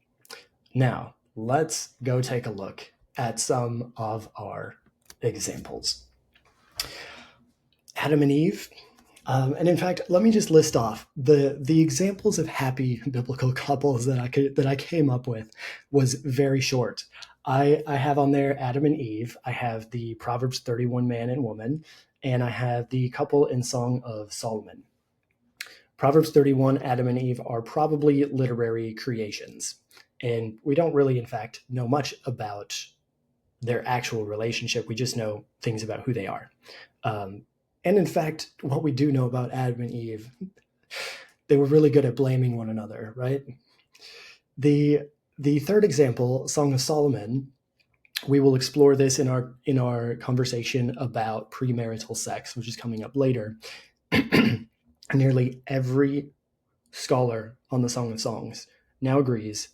Now, let's go take a look at some of our examples. Adam and Eve. And in fact, let me just list off the examples of happy biblical couples that I came up with was very short. I have on there Adam and Eve. I have the Proverbs 31 man and woman, and I have the couple in Song of Solomon. Proverbs 31, Adam and Eve are probably literary creations, and we don't really, in fact, know much about their actual relationship. We just know things about who they are. And in fact, what we do know about Adam and Eve, they were really good at blaming one another, right? The third example, Song of Solomon, we will explore this in our conversation about premarital sex, which is coming up later. Nearly every scholar on the Song of Songs now agrees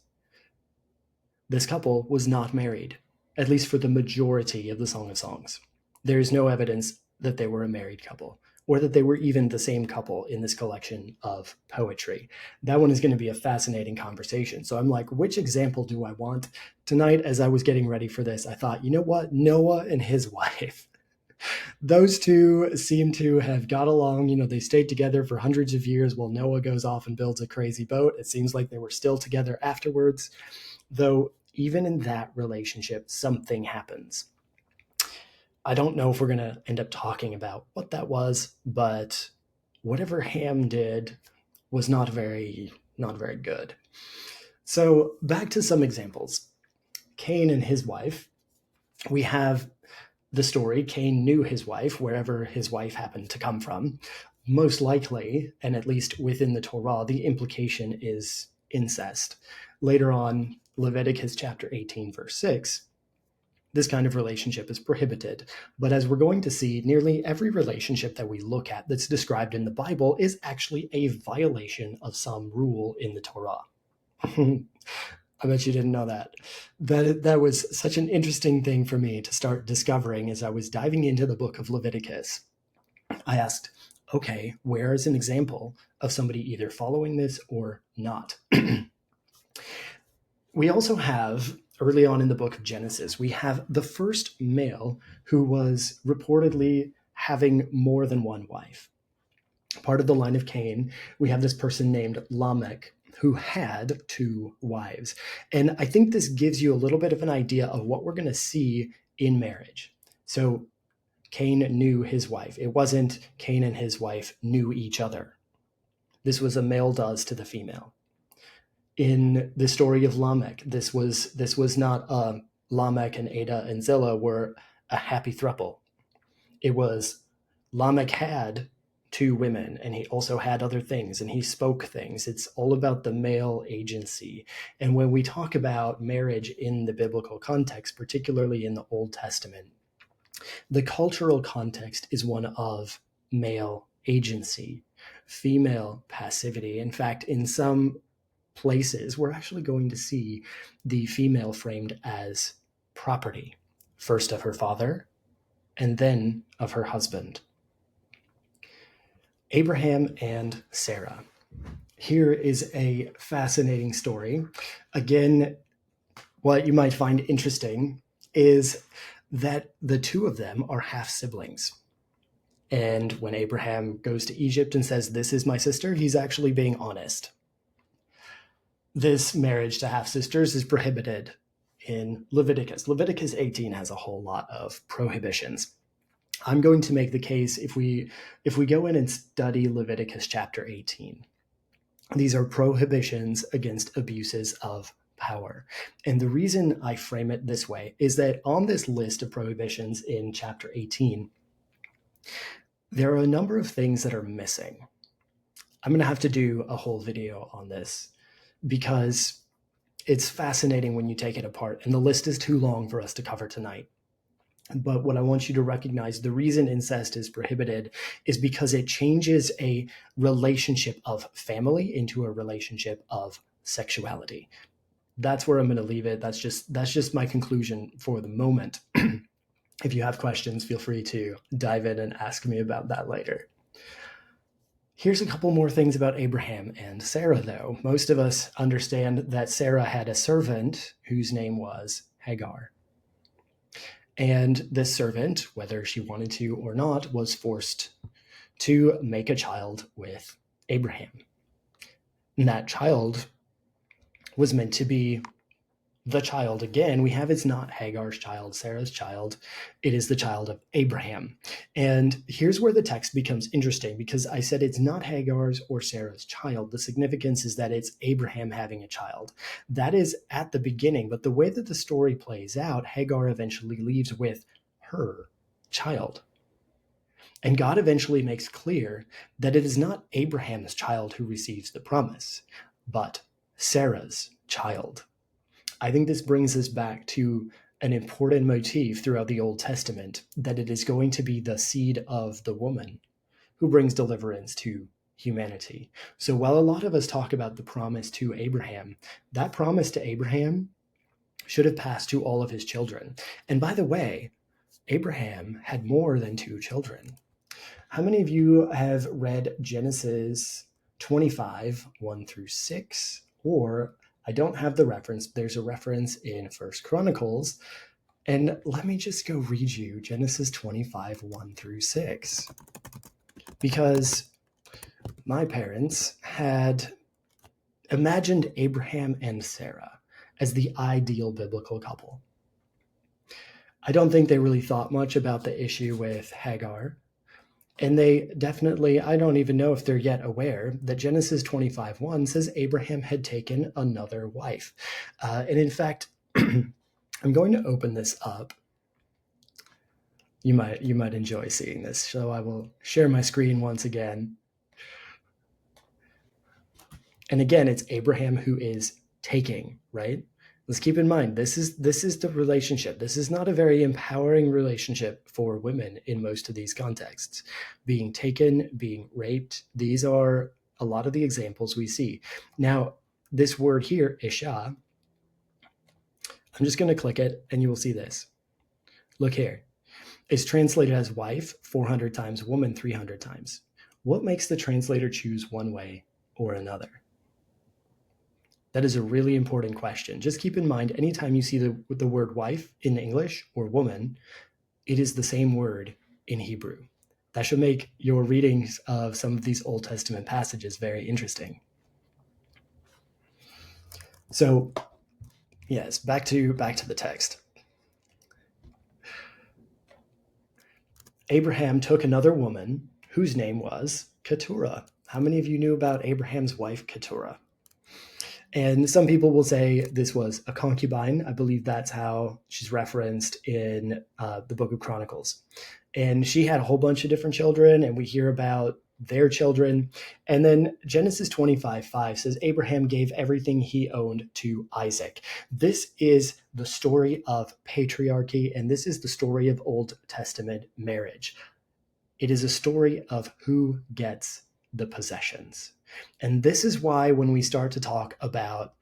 this couple was not married, at least for the majority of the Song of Songs. There is no evidence that they were a married couple, or that they were even the same couple in this collection of poetry. That one is going to be a fascinating conversation. So I'm like, which example do I want? Tonight, as I was getting ready for this, I thought, you know what? Noah and his wife. Those two seem to have got along. They stayed together for hundreds of years while Noah goes off and builds a crazy boat. It seems like they were still together afterwards, though even in that relationship, something happens. I don't know if we're going to end up talking about what that was, but whatever Ham did was not very good. So back to some examples. Cain and his wife. We have the story, Cain knew his wife, wherever his wife happened to come from. Most likely, and at least within the Torah, the implication is incest. Later on, Leviticus chapter 18, verse 6, this kind of relationship is prohibited. But as we're going to see, nearly every relationship that we look at that's described in the Bible is actually a violation of some rule in the Torah. I bet you didn't know that. That was such an interesting thing for me to start discovering as I was diving into the book of Leviticus. I asked, okay, where is an example of somebody either following this or not? We also have, early on in the book of Genesis, we have the first male who was reportedly having more than one wife. Part of the line of Cain, we have this person named Lamech, who had two wives. And I think this gives you a little bit of an idea of what we're going to see in marriage. So Cain knew his wife. It wasn't Cain and his wife knew each other. This was a male does to the female. In the story of Lamech, this was not Lamech and Ada and Zillah were a happy throuple. It was Lamech had two women, and he also had other things, and he spoke things. It's all about the male agency. And when we talk about marriage in the biblical context, particularly in the Old Testament, the cultural context is one of male agency, female passivity. In fact, in some places, we're actually going to see the female framed as property, first of her father, and then of her husband. Abraham and Sarah. Here is a fascinating story. Again, what you might find interesting is that the two of them are half siblings. And when Abraham goes to Egypt and says, "This is my sister," he's actually being honest. This marriage to half sisters is prohibited in Leviticus. Leviticus 18 has a whole lot of prohibitions. I'm going to make the case if we go in and study Leviticus chapter 18, these are prohibitions against abuses of power. And the reason I frame it this way is that on this list of prohibitions in chapter 18, there are a number of things that are missing. I'm going to have to do a whole video on this because it's fascinating when you take it apart, and the list is too long for us to cover tonight. But what I want you to recognize, the reason incest is prohibited is because it changes a relationship of family into a relationship of sexuality. That's where I'm going to leave it. That's just my conclusion for the moment. If you have questions, feel free to dive in and ask me about that later. Here's a couple more things about Abraham and Sarah, though. Most of us understand that Sarah had a servant whose name was Hagar. And this servant, whether she wanted to or not, was forced to make a child with Abraham. And that child was meant to be the child. Again, we have it's not Hagar's child, Sarah's child. It is the child of Abraham. And here's where the text becomes interesting, because I said it's not Hagar's or Sarah's child. The significance is that it's Abraham having a child. That is at the beginning, but the way that the story plays out, Hagar eventually leaves with her child. And God eventually makes clear that it is not Abraham's child who receives the promise, but Sarah's child. I think this brings us back to an important motif throughout the Old Testament, that it is going to be the seed of the woman who brings deliverance to humanity. So while a lot of us talk about the promise to Abraham, that promise to Abraham should have passed to all of his children. And by the way, Abraham had more than 2 children. How many of you have read Genesis 25, 1 through 6, or I don't have the reference. There's a reference in 1 Chronicles. And let me just go read you Genesis 25, 1 through 6. Because my parents had imagined Abraham and Sarah as the ideal biblical couple. I don't think they really thought much about the issue with Hagar. And they definitely, I don't even know if they're yet aware that Genesis 25:1 says Abraham had taken another wife. And in fact, I'm going to open this up. You might enjoy seeing this. So I will share my screen once again. And again, it's Abraham who is taking, right? Let's keep in mind, this is the relationship. This is not a very empowering relationship for women in most of these contexts. Being taken, being raped, these are a lot of the examples we see. Now, this word here, Isha, I'm just going to click it and you will see this. Look here. It's translated as wife 400 times, woman 300 times. What makes the translator choose one way or another? That is a really important question. Just keep in mind, anytime you see the word wife in English or woman, it is the same word in Hebrew. That should make your readings of some of these Old Testament passages very interesting. So, yes, back to the text. Abraham took another woman whose name was Keturah. How many of you knew about Abraham's wife, Keturah? And some people will say this was a concubine. I believe that's how she's referenced in the book of Chronicles. And she had a whole bunch of different children, and we hear about their children. And then Genesis 25:5 says Abraham gave everything he owned to Isaac. This is the story of patriarchy, and this is the story of Old Testament marriage. It is a story of who gets the possessions. And this is why when we start to talk about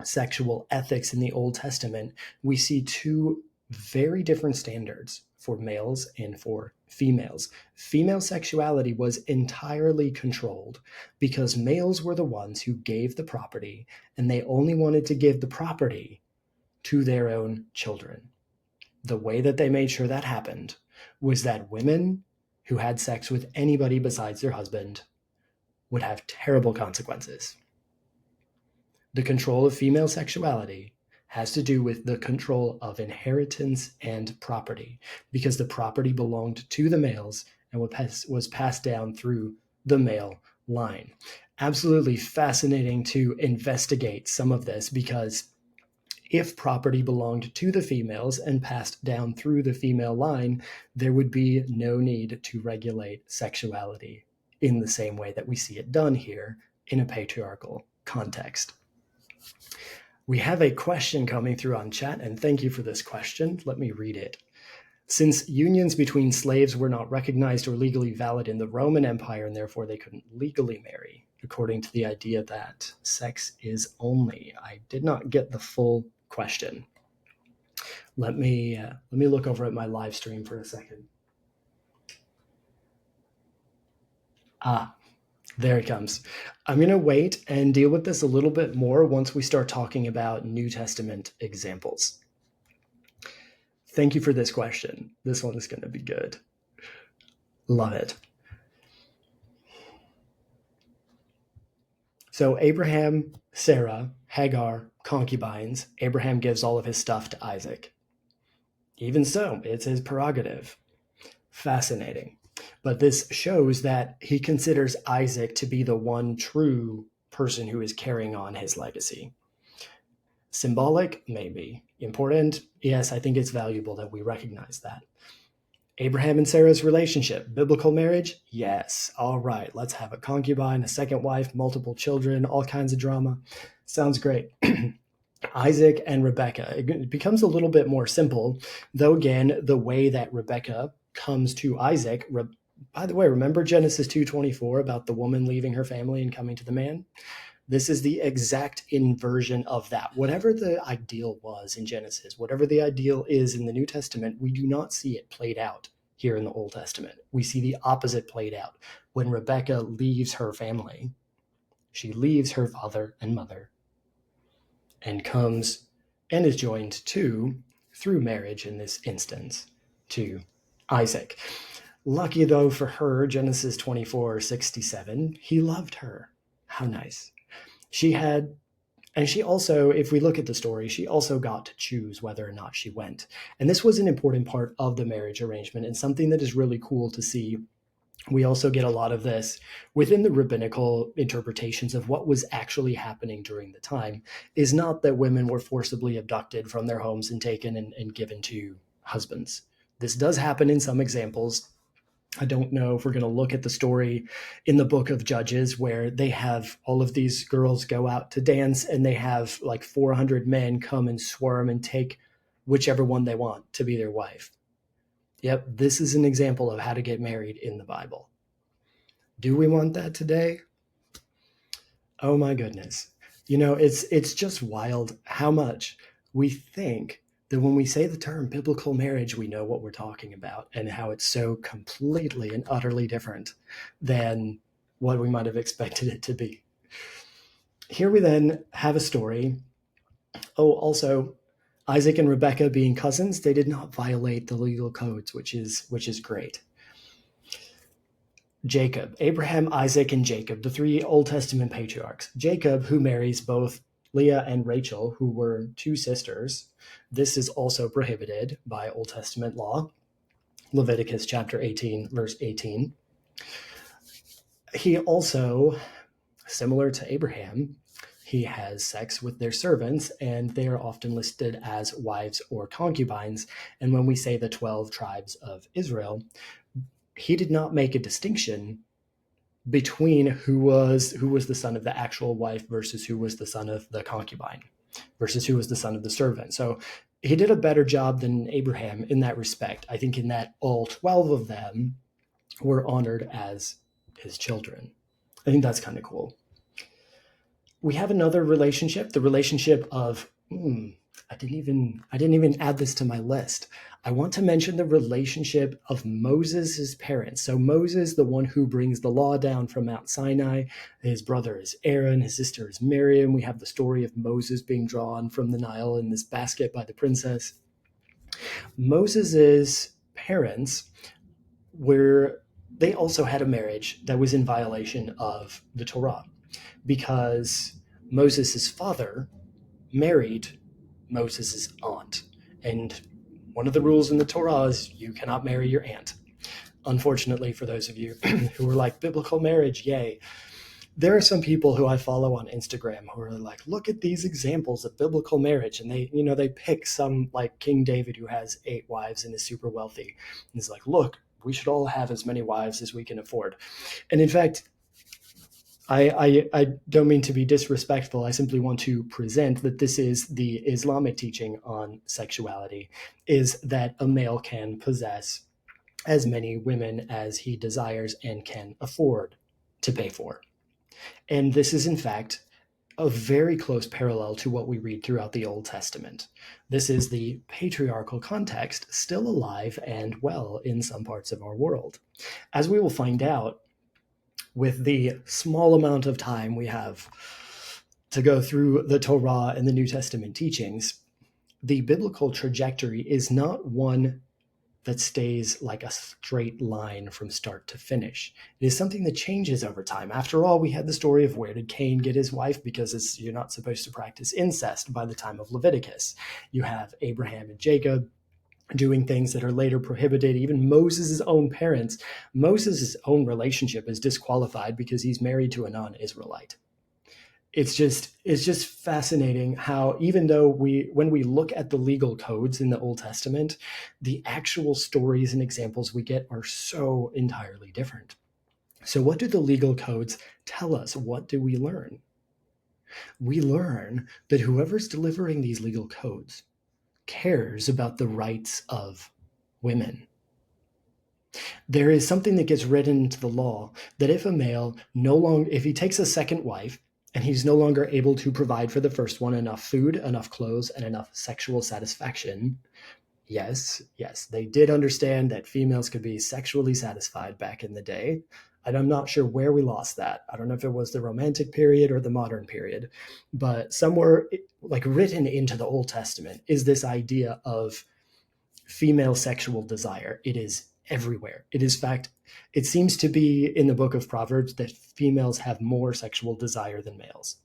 sexual ethics in the Old Testament, we see two very different standards for males and for females. Female sexuality was entirely controlled because males were the ones who gave the property, and they only wanted to give the property to their own children. The way that they made sure that happened was that women who had sex with anybody besides their husband would have terrible consequences. The control of female sexuality has to do with the control of inheritance and property, because the property belonged to the males and was passed down through the male line. Absolutely fascinating to investigate some of this, because if property belonged to the females and passed down through the female line, there would be no need to regulate sexuality in the same way that we see it done here in a patriarchal context. We have a question coming through on chat, and thank you for this question. Let me read it. Since unions between slaves were not recognized or legally valid in the Roman Empire, and therefore they couldn't legally marry, according to the idea that sex is only. I did not get the full question. Let me look over at my live stream for a second. There it comes. I'm going to wait and deal with this a little bit more once we start talking about New Testament examples. Thank you for this question. This one is going to be good. Love it. So Abraham, Sarah, Hagar, concubines. Abraham gives all of his stuff to Isaac. Even so, it's his prerogative. Fascinating. But this shows that he considers Isaac to be the one true person who is carrying on his legacy. Symbolic? Maybe. Important? Yes, I think it's valuable that we recognize that. Abraham and Sarah's relationship. Biblical marriage? Yes. All right, let's have a concubine, a second wife, multiple children, all kinds of drama. Sounds great. Isaac and Rebekah. It becomes a little bit more simple, though again, the way that Rebekah comes to Isaac. By the way, remember Genesis 2:24 about the woman leaving her family and coming to the man? This is the exact inversion of that. Whatever the ideal was in Genesis, whatever the ideal is in the New Testament, we do not see it played out here in the Old Testament. We see the opposite played out. When Rebekah leaves her family, she leaves her father and mother and comes and is joined to, through marriage in this instance, to Isaac. Lucky though for her, Genesis 24:67, he loved her. How nice. She also, if we look at the story, she also got to choose whether or not she went. And this was an important part of the marriage arrangement, and something that is really cool to see. We also get a lot of this within the rabbinical interpretations of what was actually happening during the time, is not that women were forcibly abducted from their homes and taken and given to husbands. This does happen in some examples. I don't know if we're going to look at the story in the book of Judges where they have all of these girls go out to dance and they have like 400 men come and swarm and take whichever one they want to be their wife. Yep, this is an example of how to get married in the Bible. Do we want that today? Oh my goodness. You know, it's just wild how much we think that when we say the term biblical marriage, we know what we're talking about, and how it's so completely and utterly different than what we might have expected it to be. Here we then have a story. Oh, also, Isaac and Rebekah being cousins, they did not violate the legal codes, which is great. Jacob, Abraham, Isaac, and Jacob, the three Old Testament patriarchs. Jacob, who marries both Leah and Rachel, who were two sisters. This is also prohibited by Old Testament law. Leviticus chapter 18, verse 18. He also, similar to Abraham, he has sex with their servants, and they are often listed as wives or concubines. And when we say the 12 tribes of Israel, he did not make a distinction between who was the son of the actual wife versus who was the son of the concubine versus who was the son of the servant. So he did a better job than Abraham in that respect. I think in that all 12 of them were honored as his children. I think that's kind of cool. We have another relationship, the relationship of I didn't even add this to my list. I want to mention the relationship of Moses' parents. So Moses, the one who brings the law down from Mount Sinai, his brother is Aaron, his sister is Miriam. We have the story of Moses being drawn from the Nile in this basket by the princess. Moses' parents were they also had a marriage that was in violation of the Torah, because Moses' father married Moses' aunt. And one of the rules in the Torah is you cannot marry your aunt. Unfortunately, for those of you who are like, biblical marriage, yay. There are some people who I follow on Instagram who are like, look at these examples of biblical marriage. And they pick some like King David who has 8 wives and is super wealthy. And he's like, look, we should all have as many wives as we can afford. And in fact, I don't mean to be disrespectful. I simply want to present that this is the Islamic teaching on sexuality, is that a male can possess as many women as he desires and can afford to pay for. And this is, in fact, a very close parallel to what we read throughout the Old Testament. This is the patriarchal context still alive and well in some parts of our world. As we will find out, with the small amount of time we have to go through the Torah and the New Testament teachings, the biblical trajectory is not one that stays like a straight line from start to finish. It is something that changes over time. After all, we had the story of where did Cain get his wife, because you're not supposed to practice incest by the time of Leviticus. You have Abraham and Jacob doing things that are later prohibited. Even Moses' own parents, Moses' own relationship is disqualified because he's married to a non-Israelite. It's just fascinating how, even though when we look at the legal codes in the Old Testament, the actual stories and examples we get are so entirely different. So what do the legal codes tell us? What do we learn? We learn that whoever's delivering these legal codes cares about the rights of women. There is something that gets written into the law that if a male if he takes a second wife and he's no longer able to provide for the first one enough food, enough clothes, and enough sexual satisfaction, yes, they did understand that females could be sexually satisfied back in the day. And I'm not sure where we lost that. I don't know if it was the Romantic period or the modern period, but somewhere like written into the Old Testament is this idea of female sexual desire. It is everywhere. It seems to be in the book of Proverbs that females have more sexual desire than males.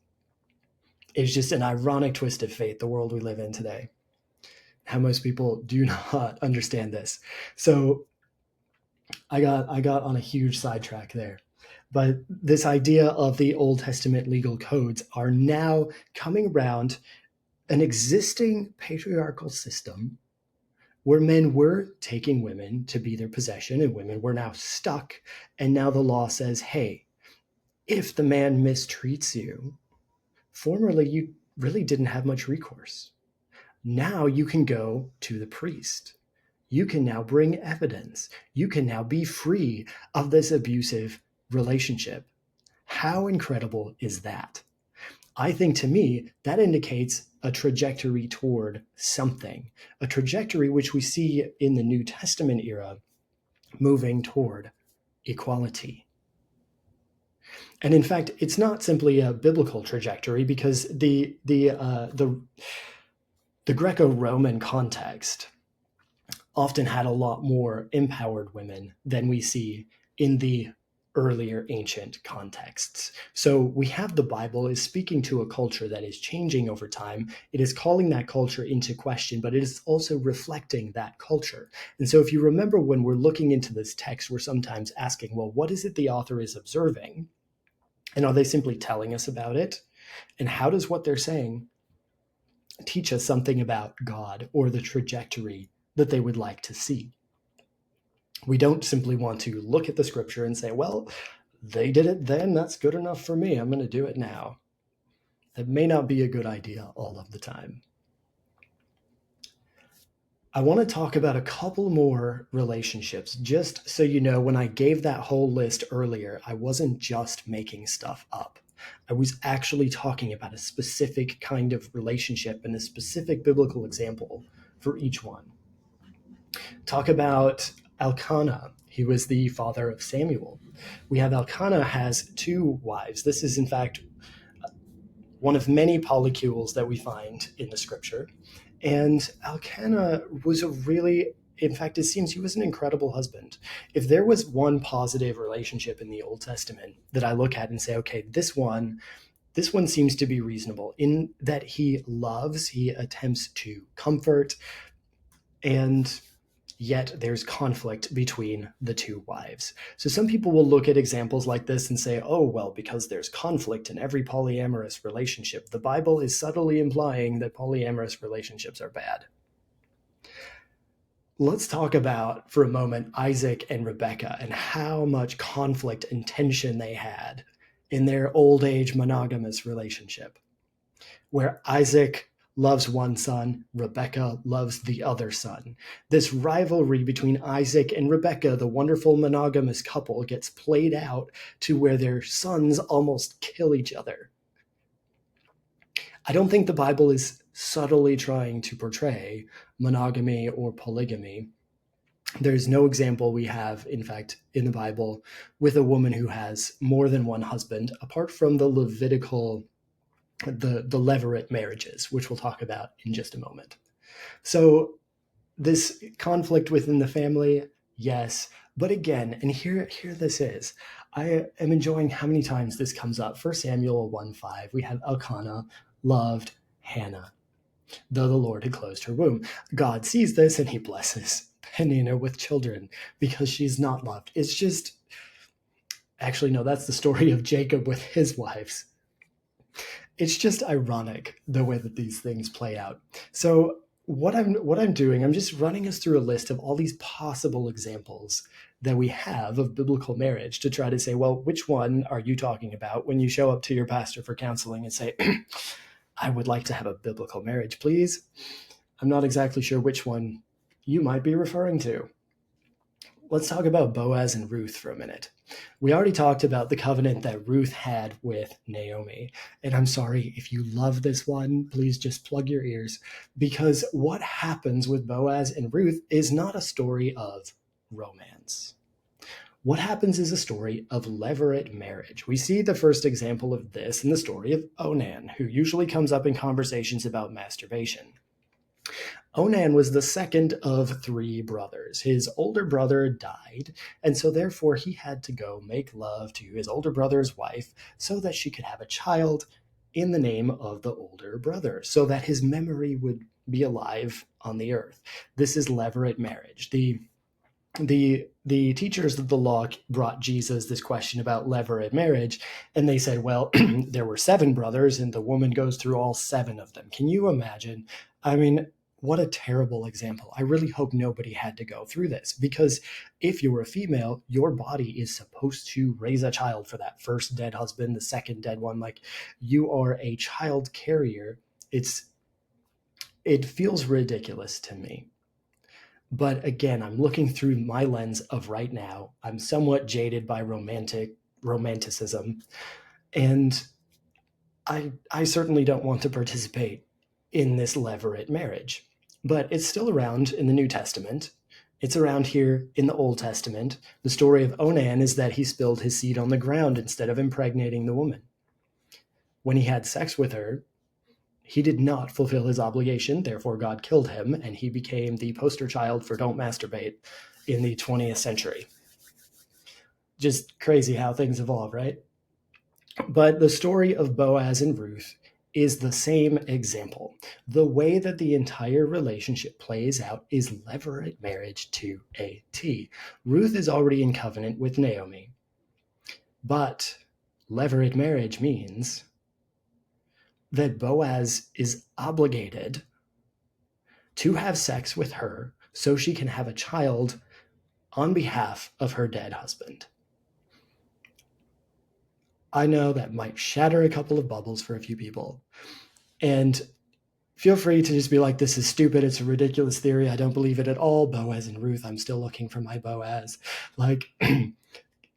It's just an ironic twist of fate, the world we live in today. How most people do not understand this. So I got on a huge sidetrack there. But this idea of the Old Testament legal codes are now coming around an existing patriarchal system where men were taking women to be their possession and women were now stuck. And now the law says, hey, if the man mistreats you, formerly you really didn't have much recourse. Now you can go to the priest. You can now bring evidence. You can now be free of this abusive relationship. How incredible is that? I think, to me, that indicates a trajectory toward something, a trajectory which we see in the New Testament era moving toward equality. And in fact, it's not simply a biblical trajectory, because the Greco-Roman context often had a lot more empowered women than we see in the earlier ancient contexts. So we have the Bible is speaking to a culture that is changing over time. It is calling that culture into question, but it is also reflecting that culture. And so if you remember, when we're looking into this text, we're sometimes asking, well, what is it the author is observing? And are they simply telling us about it? And how does what they're saying teach us something about God or the trajectory that they would like to see? We don't simply want to look at the scripture and say, well, they did it then, that's good enough for me, I'm going to do it now. That may not be a good idea all of the time. I want to talk about a couple more relationships, just so you know, when I gave that whole list earlier, I wasn't just making stuff up. I was actually talking about a specific kind of relationship and a specific biblical example for each one. Talk about Elkanah. He was the father of Samuel. We have Elkanah has two wives. This is, in fact, one of many polycules that we find in the scripture. And Elkanah was in fact, it seems he was an incredible husband. If there was one positive relationship in the Old Testament that I look at and say, okay, this one seems to be reasonable in that he loves, he attempts to comfort, and yet there's conflict between the two wives. So some people will look at examples like this and say, oh, well, because there's conflict in every polyamorous relationship, the Bible is subtly implying that polyamorous relationships are bad. Let's talk about, for a moment, Isaac and Rebekah and how much conflict and tension they had in their old age monogamous relationship, where Isaac loves one son, Rebekah loves the other son. This rivalry between Isaac and Rebekah, the wonderful monogamous couple, gets played out to where their sons almost kill each other. I don't think the Bible is subtly trying to portray monogamy or polygamy. There's no example we have, in fact, in the Bible with a woman who has more than one husband, apart from the Levitical the Leverett marriages, which we'll talk about in just a moment. So this conflict within the family, yes, but again, and here this is, I am enjoying how many times this comes up. 1 Samuel 1:5, we have Elkanah loved Hannah, though the Lord had closed her womb. God sees this and he blesses Peninnah with children because she's not loved. It's just, actually, no, that's the story of Jacob with his wives. It's just ironic the way that these things play out. So what I'm doing, I'm just running us through a list of all these possible examples that we have of biblical marriage to try to say, well, which one are you talking about when you show up to your pastor for counseling and say, I would like to have a biblical marriage, please? I'm not exactly sure which one you might be referring to. Let's talk about Boaz and Ruth for a minute. We already talked about the covenant that Ruth had with Naomi. And I'm sorry, if you love this one, please just plug your ears, because what happens with Boaz and Ruth is not a story of romance. What happens is a story of levirate marriage. We see the first example of this in the story of Onan, who usually comes up in conversations about masturbation. Onan was the second of three brothers. His older brother died, and so therefore he had to go make love to his older brother's wife so that she could have a child in the name of the older brother, so that his memory would be alive on the earth. This is levirate marriage. The teachers of the law brought Jesus this question about levirate marriage, and they said, well, there were 7 brothers, and the woman goes through all 7 of them. Can you imagine? I mean, what a terrible example. I really hope nobody had to go through this, because if you're a female, your body is supposed to raise a child for that first dead husband, the second dead one. Like, you are a child carrier. It feels ridiculous to me. But again, I'm looking through my lens of right now. I'm somewhat jaded by romanticism, and I certainly don't want to participate in this levirate marriage. But it's still around in the New Testament. It's around here in the Old Testament. The story of Onan is that he spilled his seed on the ground instead of impregnating the woman. When he had sex with her, he did not fulfill his obligation, therefore God killed him, and he became the poster child for don't masturbate in the 20th century. Just crazy how things evolve, right? But the story of Boaz and Ruth is the same example. The way that the entire relationship plays out is levirate marriage to a T. Ruth is already in covenant with Naomi, but levirate marriage means that Boaz is obligated to have sex with her so she can have a child on behalf of her dead husband. I know that might shatter a couple of bubbles for a few people. And feel free to just be like, this is stupid. It's a ridiculous theory. I don't believe it at all. Boaz and Ruth, I'm still looking for my Boaz. Like,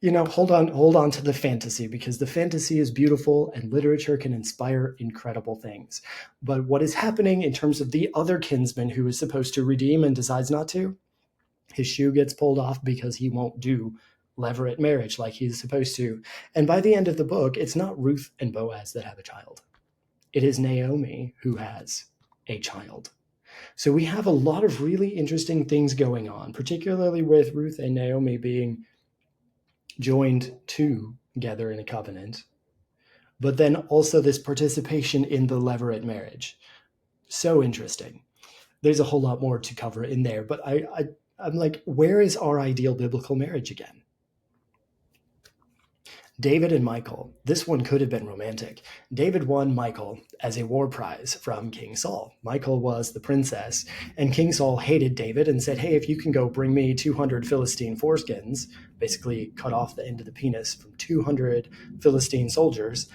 Hold on to the fantasy, because the fantasy is beautiful and literature can inspire incredible things. But what is happening in terms of the other kinsman who is supposed to redeem and decides not to, his shoe gets pulled off because he won't do levirate marriage like he's supposed to. And by the end of the book, it's not Ruth and Boaz that have a child. It is Naomi who has a child. So we have a lot of really interesting things going on, particularly with Ruth and Naomi being joined together in a covenant, but then also this participation in the levirate marriage. So interesting. There's a whole lot more to cover in there, but I'm like, where is our ideal biblical marriage again? David and Michal. This one could have been romantic. David won Michal as a war prize from King Saul. Michal was the princess, and King Saul hated David and said, hey, if you can go bring me 200 Philistine foreskins, basically cut off the end of the penis from 200 Philistine soldiers,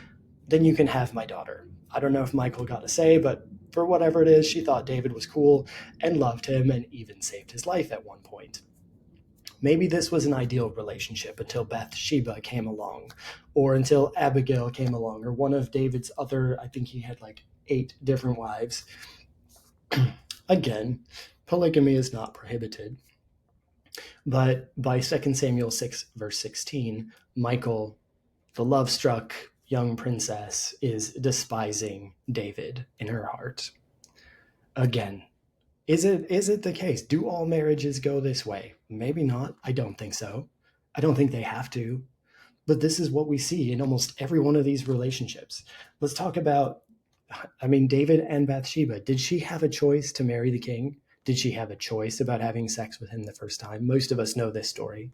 then you can have my daughter. I don't know if Michal got a say, but for whatever it is, she thought David was cool and loved him and even saved his life at one point. Maybe this was an ideal relationship until Bathsheba came along, or until Abigail came along, or one of David's other, I think he had like 8 different wives. Again, polygamy is not prohibited. But by 2 Samuel 6, verse 16, Michal, the love-struck young princess, is despising David in her heart. Again, is it the case? Do all marriages go this way? Maybe not. I don't think so. I don't think they have to. But this is what we see in almost every one of these relationships. Let's talk about, David and Bathsheba. Did she have a choice to marry the king? Did she have a choice about having sex with him the first time? Most of us know this story.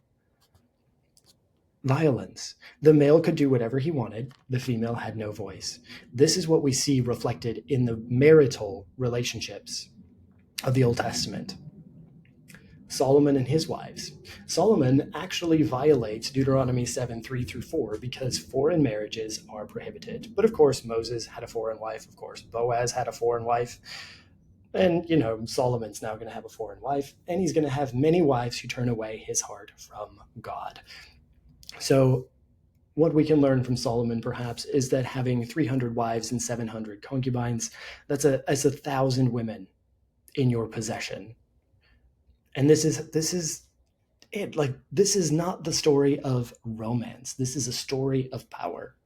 Violence. The male could do whatever he wanted. The female had no voice. This is what we see reflected in the marital relationships of the Old Testament. Solomon and his wives. Solomon actually violates Deuteronomy 7, 3-4, because foreign marriages are prohibited. But of course, Moses had a foreign wife. Of course, Boaz had a foreign wife. And, Solomon's now going to have a foreign wife, and he's going to have many wives who turn away his heart from God. So what we can learn from Solomon, perhaps, is that having 300 wives and 700 concubines, that's 1,000 women in your possession. And this is it. Like, this is not the story of romance. This is a story of power.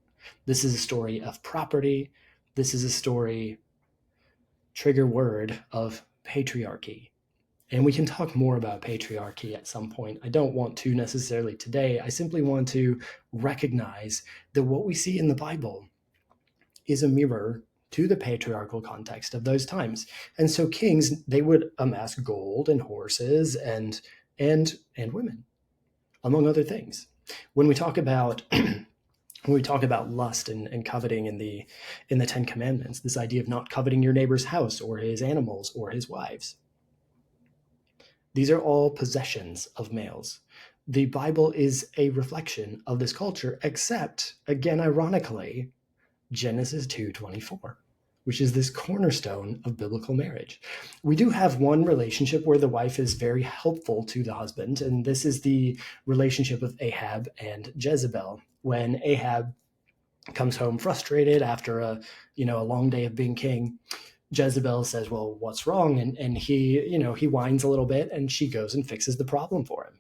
This is a story of property. This is a story, trigger word, of patriarchy. And we can talk more about patriarchy at some point. I don't want to necessarily today. I simply want to recognize that what we see in the Bible is a mirror to the patriarchal context of those times. And so kings, they would amass gold and horses and women, among other things. When we talk about lust and coveting in the 10 Commandments, this idea of not coveting your neighbor's house or his animals or his wives, these are all possessions of males. The Bible is a reflection of this culture, except, again, ironically, Genesis 2:24, which is this cornerstone of biblical marriage. We do have one relationship where the wife is very helpful to the husband, and this is the relationship of Ahab and Jezebel. When Ahab comes home frustrated after a long day of being king, Jezebel says, well, what's wrong? And he whines a little bit, and she goes and fixes the problem for him.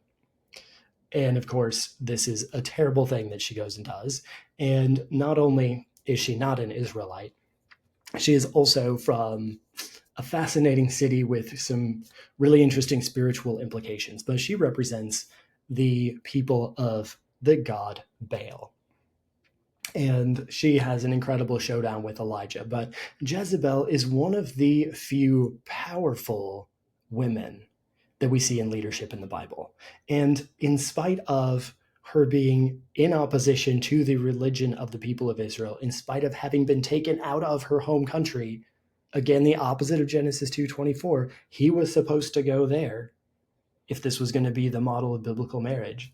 And of course, this is a terrible thing that she goes and does. And not only is she not an Israelite, she is also from a fascinating city with some really interesting spiritual implications. But she represents the people of the god Baal. And she has an incredible showdown with Elijah. But Jezebel is one of the few powerful women that we see in leadership in the Bible. And in spite of her being in opposition to the religion of the people of Israel, in spite of having been taken out of her home country, again, the opposite of Genesis 2:24, he was supposed to go there if this was going to be the model of biblical marriage.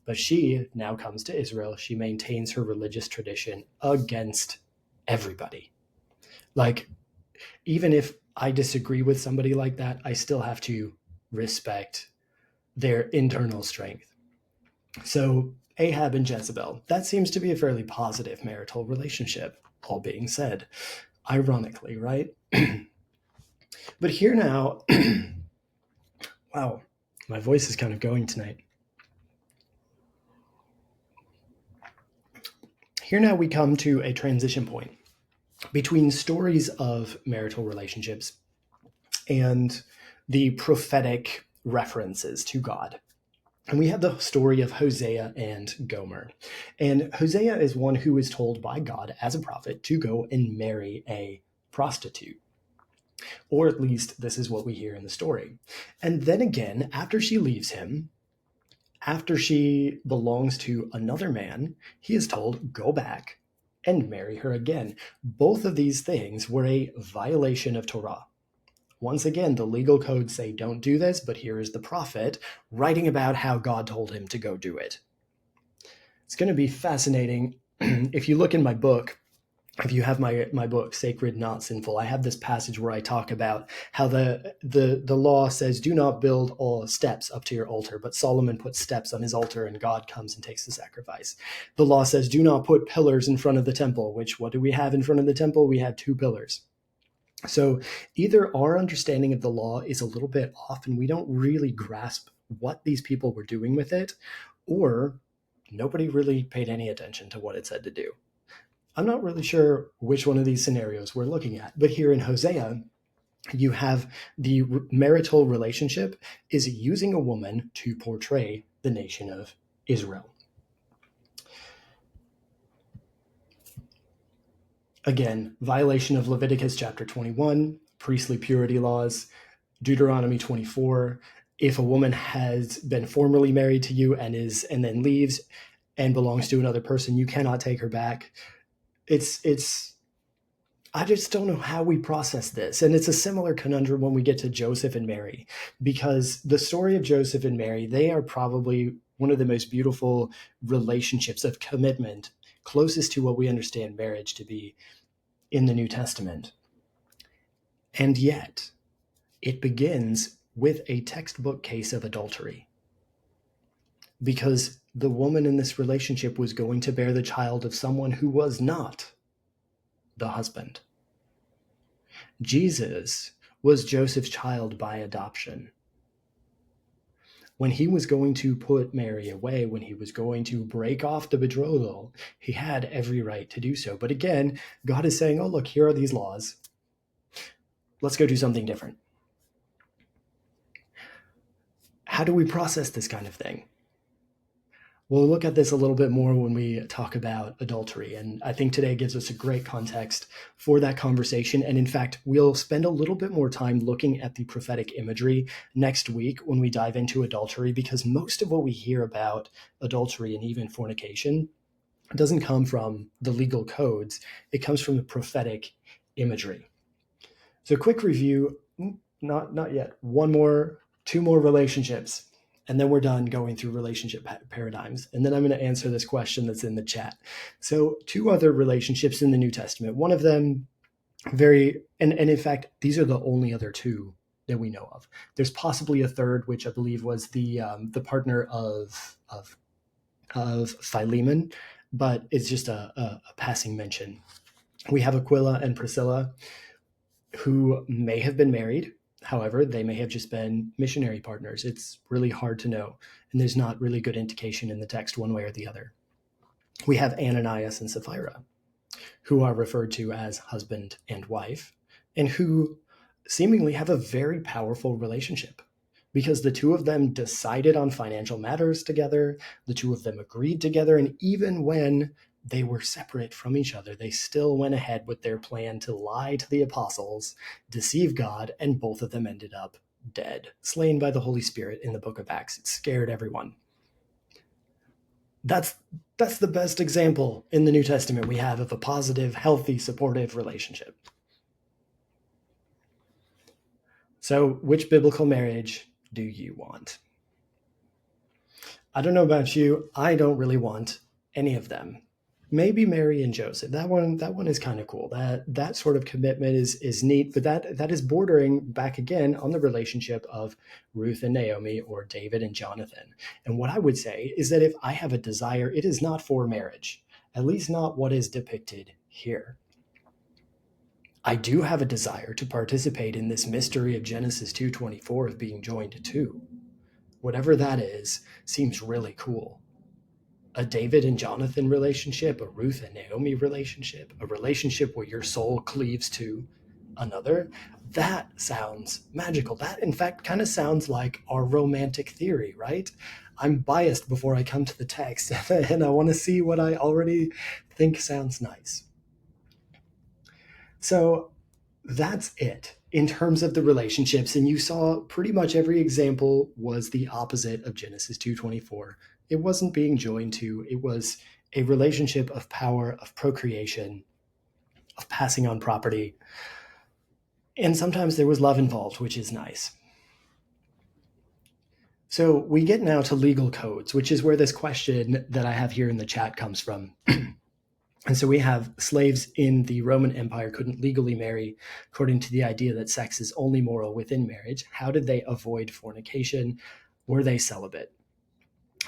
But she now comes to Israel. She maintains her religious tradition against everybody. Like, even if I disagree with somebody like that, I still have to respect their internal strength. So Ahab and Jezebel. That seems to be a fairly positive marital relationship, all being said. Ironically, right? But here now, wow, my voice is kind of going tonight. Here now we come to a transition point between stories of marital relationships and the prophetic references to God. And we have the story of Hosea and Gomer. And Hosea is one who is told by God as a prophet to go and marry a prostitute. Or at least this is what we hear in the story. And then again, after she leaves him, after she belongs to another man, he is told, go back and marry her again. Both of these things were a violation of Torah. Once again, the legal codes say don't do this, but here is the prophet writing about how God told him to go do it. It's going to be fascinating. If you look in my book, if you have my book, Sacred Not Sinful, I have this passage where I talk about how the law says, do not build all steps up to your altar, but Solomon puts steps on his altar and God comes and takes the sacrifice. The law says, do not put pillars in front of the temple, which what do we have in front of the temple? We have 2 pillars. So either our understanding of the law is a little bit off and we don't really grasp what these people were doing with it, or nobody really paid any attention to what it said to do. I'm not really sure which one of these scenarios we're looking at, but here in Hosea, you have the marital relationship is using a woman to portray the nation of Israel. Again, violation of Leviticus chapter 21, priestly purity laws, Deuteronomy 24. If a woman has been formerly married to you and then leaves and belongs to another person, you cannot take her back. It's I just don't know how we process this. And it's a similar conundrum when we get to Joseph and Mary, because the story of Joseph and Mary, they are probably one of the most beautiful relationships of commitment, closest to what we understand marriage to be in the New Testament. And yet, it begins with a textbook case of adultery. Because the woman in this relationship was going to bear the child of someone who was not the husband. Jesus was Joseph's child by adoption. When he was going to put Mary away, when he was going to break off the betrothal, he had every right to do so. But again, God is saying, oh, look, here are these laws. Let's go do something different. How do we process this kind of thing? We'll look at this a little bit more when we talk about adultery, and I think today gives us a great context for that conversation. And in fact, we'll spend a little bit more time looking at the prophetic imagery next week when we dive into adultery, because most of what we hear about adultery and even fornication doesn't come from the legal codes. It comes from the prophetic imagery. So quick review, not yet, 2 more relationships. And then we're done going through relationship paradigms. And then I'm going to answer this question that's in the chat. So 2 other relationships in the New Testament. One of them and in fact, these are the only other 2 that we know of. There's possibly a third, which I believe was the partner of Philemon, but it's just a passing mention. We have Aquila and Priscilla, who may have been married. However, they may have just been missionary partners. It's really hard to know, and there's not really good indication in the text one way or the other. We have Ananias and Sapphira, who are referred to as husband and wife, and who seemingly have a very powerful relationship because the 2 of them decided on financial matters together. The 2 of them agreed together, and even when they were separate from each other, they still went ahead with their plan to lie to the apostles, deceive God, and both of them ended up dead, slain by the Holy Spirit in the book of Acts. It scared everyone. That's the best example in the New Testament we have of a positive, healthy, supportive relationship. So, which biblical marriage do you want? I don't know about you. I don't really want any of them. Maybe Mary and Joseph. That one is kind of cool. That sort of commitment is neat, but that is bordering back again on the relationship of Ruth and Naomi or David and Jonathan. And what I would say is that if I have a desire, it is not for marriage, at least not what is depicted here. I do have a desire to participate in this mystery of Genesis 2:24 of being joined to. Whatever that is, seems really cool. A David and Jonathan relationship, a Ruth and Naomi relationship, a relationship where your soul cleaves to another, that sounds magical. That, in fact, kind of sounds like our romantic theory, right? I'm biased before I come to the text, and I want to see what I already think sounds nice. So that's it in terms of the relationships, and you saw pretty much every example was the opposite of Genesis 2:24. It wasn't being joined to, it was a relationship of power, of procreation, of passing on property, and sometimes there was love involved, which is nice. So we get now to legal codes, which is where this question that I have here in the chat comes from. And so we have slaves in the Roman Empire couldn't legally marry according to the idea that sex is only moral within marriage. How did they avoid fornication? Were they celibate?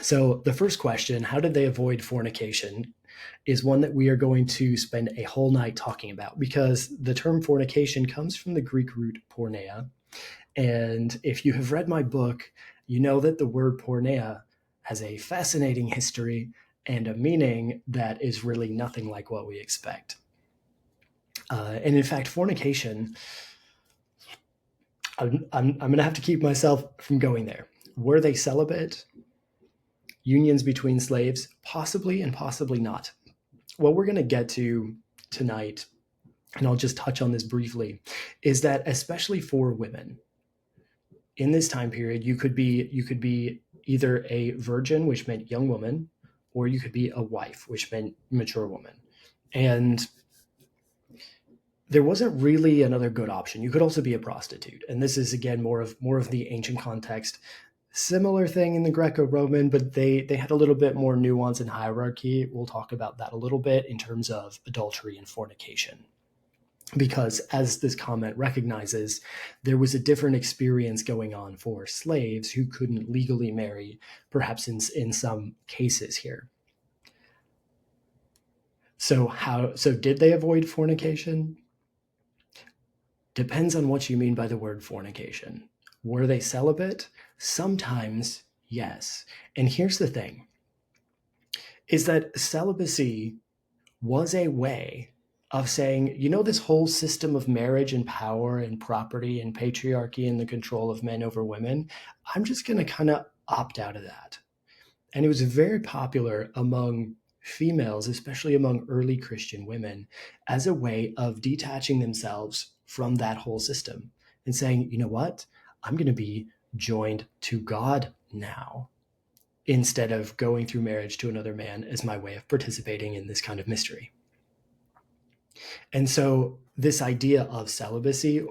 So the first question, how did they avoid fornication, is one that we are going to spend a whole night talking about, because the term fornication comes from the Greek root porneia. And if you have read my book, you know that the word porneia has a fascinating history and a meaning that is really nothing like what we expect. And in fact, fornication, I'm going to have to keep myself from going there. Were they celibate? Unions between slaves? Possibly and possibly not. What we're going to get to tonight, and I'll just touch on this briefly, is that especially for women, in this time period, you could be either a virgin, which meant young woman, or you could be a wife, which meant mature woman. And there wasn't really another good option. You could also be a prostitute. And this is, again, more of the ancient context. Similar thing in the Greco-Roman, but they had a little bit more nuance and hierarchy. We'll talk about that a little bit in terms of adultery and fornication. Because as this comment recognizes, there was a different experience going on for slaves who couldn't legally marry, perhaps in some cases here. So did they avoid fornication? Depends on what you mean by the word fornication. Were they celibate? Sometimes, yes. And here's the thing, is that celibacy was a way of saying, this whole system of marriage and power and property and patriarchy and the control of men over women, I'm just going to kind of opt out of that. And it was very popular among females, especially among early Christian women, as a way of detaching themselves from that whole system and saying, you know what, I'm going to be joined to God now, instead of going through marriage to another man as my way of participating in this kind of mystery. And so this idea of celibacy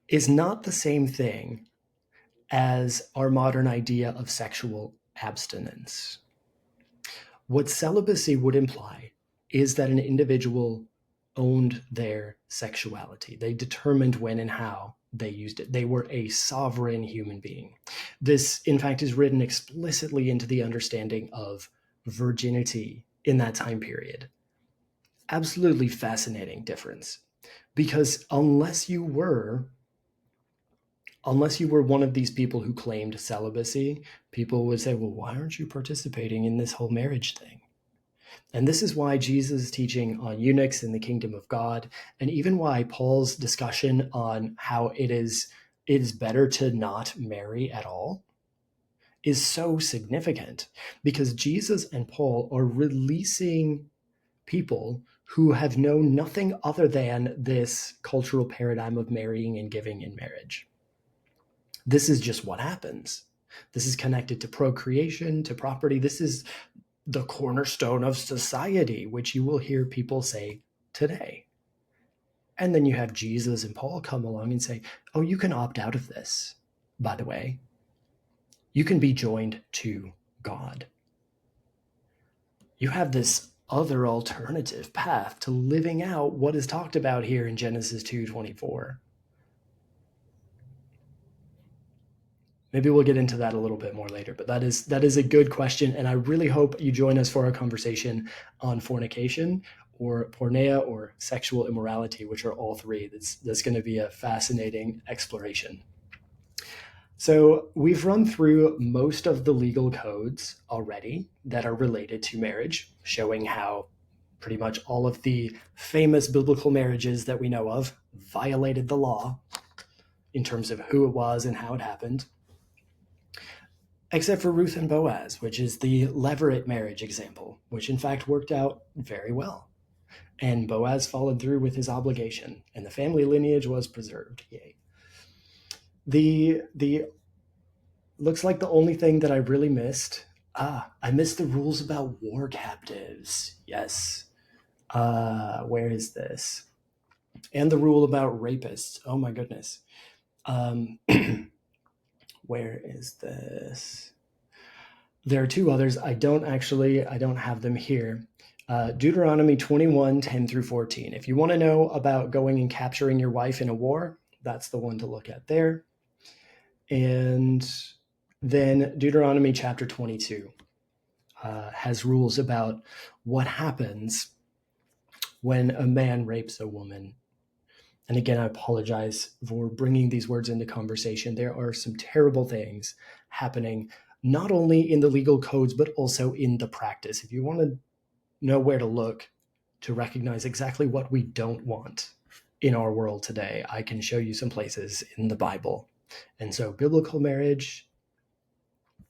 is not the same thing as our modern idea of sexual abstinence. What celibacy would imply is that an individual owned their sexuality. They determined when and how they used it. They were a sovereign human being. This, in fact, is written explicitly into the understanding of virginity in that time period. Absolutely fascinating difference, because unless you were one of these people who claimed celibacy, people would say, well, why aren't you participating in this whole marriage thing? And this is why Jesus' teaching on eunuchs in the kingdom of God, and even why Paul's discussion on how it is better to not marry at all, is so significant, because Jesus and Paul are releasing people who have known nothing other than this cultural paradigm of marrying and giving in marriage. This is just what happens. This is connected to procreation, to property. This is the cornerstone of society, which you will hear people say today. And then you have Jesus and Paul come along and say, oh, you can opt out of this, by the way. You can be joined to God. you have this other alternative path to living out what is talked about here in Genesis 2:24. Maybe we'll get into that a little bit more later, but that is a good question, and I really hope you join us for our conversation on fornication or porneia or sexual immorality, which are all three. That's going to be a fascinating exploration. So we've run through most of the legal codes already that are related to marriage, showing how pretty much all of the famous biblical marriages that we know of violated the law in terms of who it was and how it happened. Except for Ruth and Boaz, which is the Leverett marriage example, which in fact worked out very well. And Boaz followed through with his obligation, and the family lineage was preserved. Yay. The looks like the only thing that I really missed. I missed the rules about war captives. Yes. Where is this? And the rule about rapists. Oh my goodness. Where is this? There are two others. I don't have them here. Deuteronomy 21:10-14. If you want to know about going and capturing your wife in a war, that's the one to look at there. And then Deuteronomy chapter 22 has rules about what happens when a man rapes a woman. And again, I apologize for bringing these words into conversation. There are some terrible things happening, not only in the legal codes, but also in the practice. If you want to know where to look to recognize exactly what we don't want in our world today, I can show you some places in the Bible. And so biblical marriage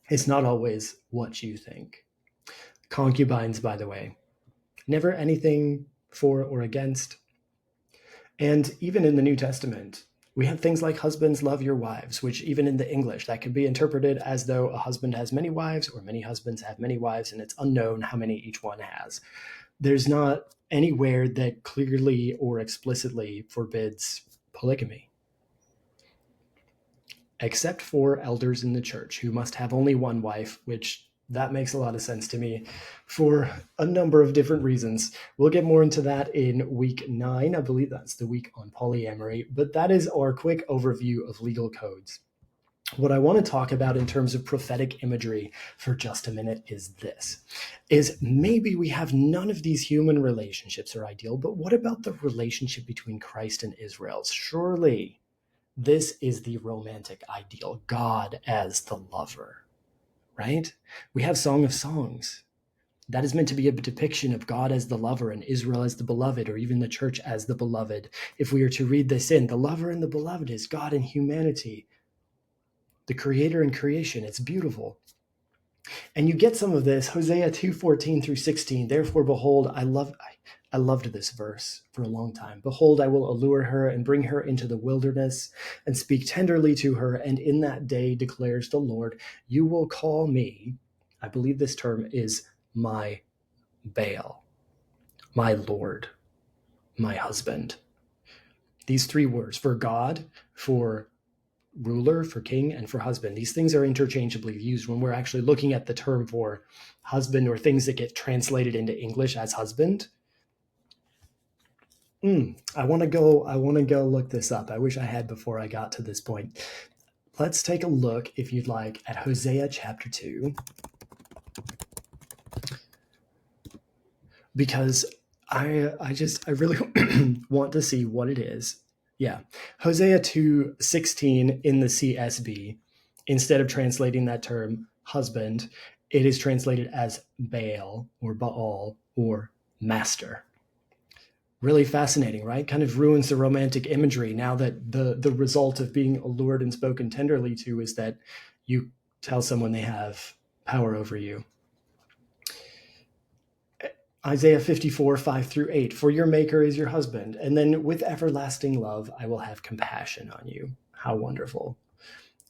is not always what you think. Concubines, by the way, never anything for or against. And even in the New Testament, we have things like husbands love your wives, which even in the English, that could be interpreted as though a husband has many wives or many husbands have many wives, and it's unknown how many each one has. There's not anywhere that clearly or explicitly forbids polygamy, except for elders in the church who must have only one wife, which that makes a lot of sense to me for a number of different reasons. We'll get more into that in week 9. I believe that's the week on polyamory, but that is our quick overview of legal codes. What I want to talk about in terms of prophetic imagery for just a minute is maybe we have none of these human relationships are ideal, but what about the relationship between Christ and Israel? Surely this is the romantic ideal, God as the lover, right? We have Song of Songs. That is meant to be a depiction of God as the lover and Israel as the beloved, or even the church as the beloved. If we are to read this in, the lover and the beloved is God and humanity, the creator and creation. It's beautiful. And you get some of this, Hosea 2:14-16. Therefore, behold, I loved this verse for a long time. Behold, I will allure her and bring her into the wilderness and speak tenderly to her. And in that day, declares the Lord, you will call me, I believe this term is my Baal, my Lord, my husband. These three words, for God, for ruler, for king, and for husband. These things are interchangeably used when we're actually looking at the term for husband, or things that get translated into English as husband. I want to go look this up. I wish I had before I got to this point. Let's take a look, if you'd like, at Hosea chapter 2. Because I really want to see what it is. Yeah. Hosea 2:16 in the CSB, instead of translating that term husband, it is translated as Baal or master. Really fascinating, right? Kind of ruins the romantic imagery now that the result of being allured and spoken tenderly to is that you tell someone they have power over you. Isaiah 54:5-8, for your maker is your husband, and then with everlasting love I will have compassion on you. How wonderful.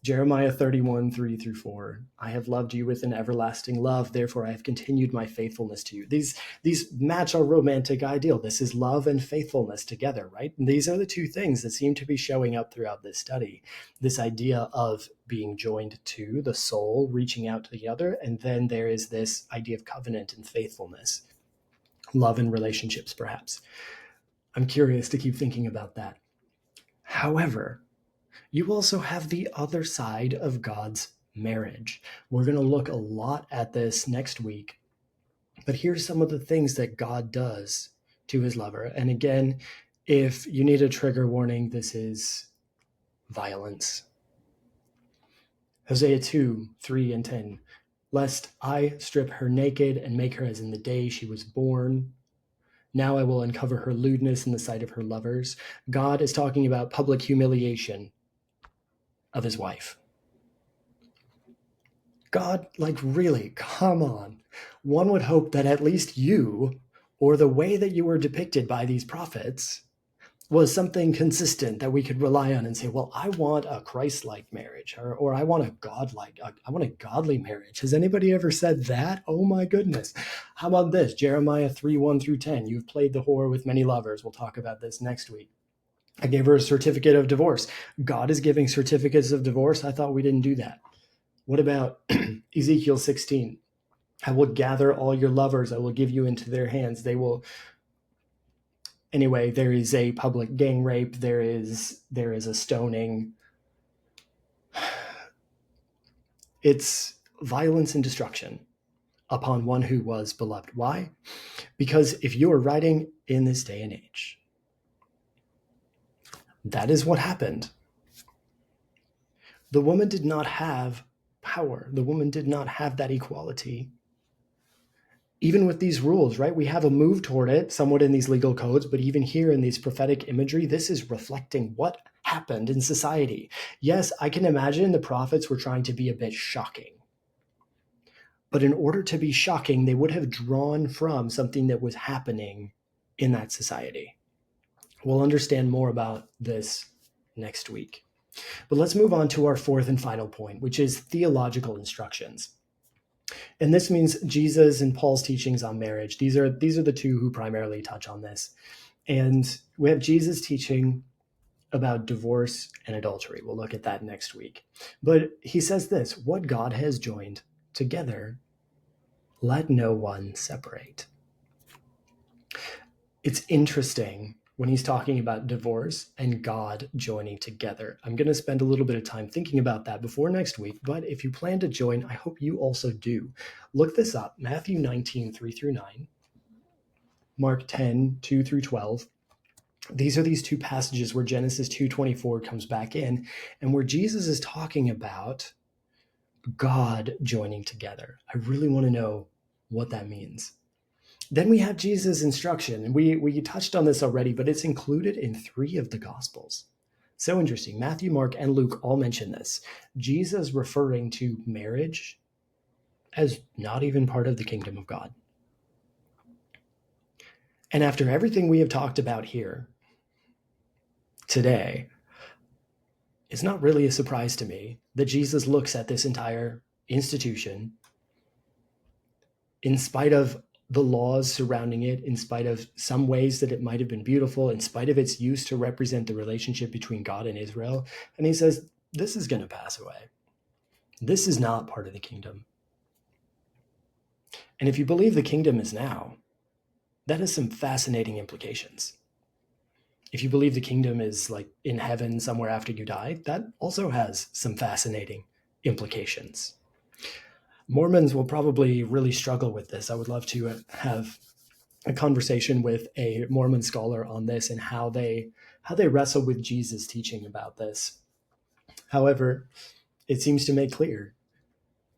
Jeremiah 31, 3-4. I have loved you with an everlasting love, therefore I have continued my faithfulness to you. These match our romantic ideal. This is love and faithfulness together, right? And these are the two things that seem to be showing up throughout this study. This idea of being joined to the soul, reaching out to the other, and then there is this idea of covenant and faithfulness, love and relationships, perhaps. I'm curious to keep thinking about that. However, you also have the other side of God's marriage. We're going to look a lot at this next week, but here's some of the things that God does to his lover. And again, if you need a trigger warning, this is violence. Hosea 2, 3 and 10. Lest I strip her naked and make her as in the day she was born. Now I will uncover her lewdness in the sight of her lovers. God is talking about public humiliation of his wife. God, like, really, come on. One would hope that at least you, or the way that you were depicted by these prophets, was something consistent that we could rely on and say, well, I want a Christ-like marriage, or I want I want a godly marriage. Has anybody ever said that? Oh my goodness. How about this? Jeremiah 3, 1-10. You've played the whore with many lovers. We'll talk about this next week. I gave her a certificate of divorce. God is giving certificates of divorce. I thought we didn't do that. What about Ezekiel 16? I will gather all your lovers. I will give you into their hands. They will. Anyway, there is a public gang rape. There is a stoning. It's violence and destruction upon one who was beloved. Why? Because if you are writing in this day and age, that is what happened. The woman did not have power. The woman did not have that equality. Even with these rules, right? We have a move toward it somewhat in these legal codes, but even here in these prophetic imagery, this is reflecting what happened in society. Yes, I can imagine the prophets were trying to be a bit shocking. But in order to be shocking, they would have drawn from something that was happening in that society. We'll understand more about this next week. But let's move on to our fourth and final point, which is theological instructions. And this means Jesus and Paul's teachings on marriage. These are the two who primarily touch on this. And we have Jesus teaching about divorce and adultery. We'll look at that next week. But he says this, what God has joined together, let no one separate. It's interesting when he's talking about divorce and God joining together. I'm going to spend a little bit of time thinking about that before next week, but if you plan to join, I hope you also do. Look this up, Matthew 19, 3-9, Mark 10, 2-12. These are these two passages where Genesis 2:24 comes back in, and where Jesus is talking about God joining together. I really want to know what that means. Then we have Jesus' instruction, and we touched on this already, but it's included in 3 of the Gospels. So interesting. Matthew, Mark, and Luke all mention this. Jesus referring to marriage as not even part of the kingdom of God. And after everything we have talked about here today, it's not really a surprise to me that Jesus looks at this entire institution, in spite of the laws surrounding it, in spite of some ways that it might have been beautiful, in spite of its use to represent the relationship between God and Israel. And he says, this is going to pass away. This is not part of the kingdom. And if you believe the kingdom is now, that has some fascinating implications. If you believe the kingdom is like in heaven somewhere after you die, that also has some fascinating implications. Mormons will probably really struggle with this. I would love to have a conversation with a Mormon scholar on this and how they wrestle with Jesus' teaching about this. However, it seems to make clear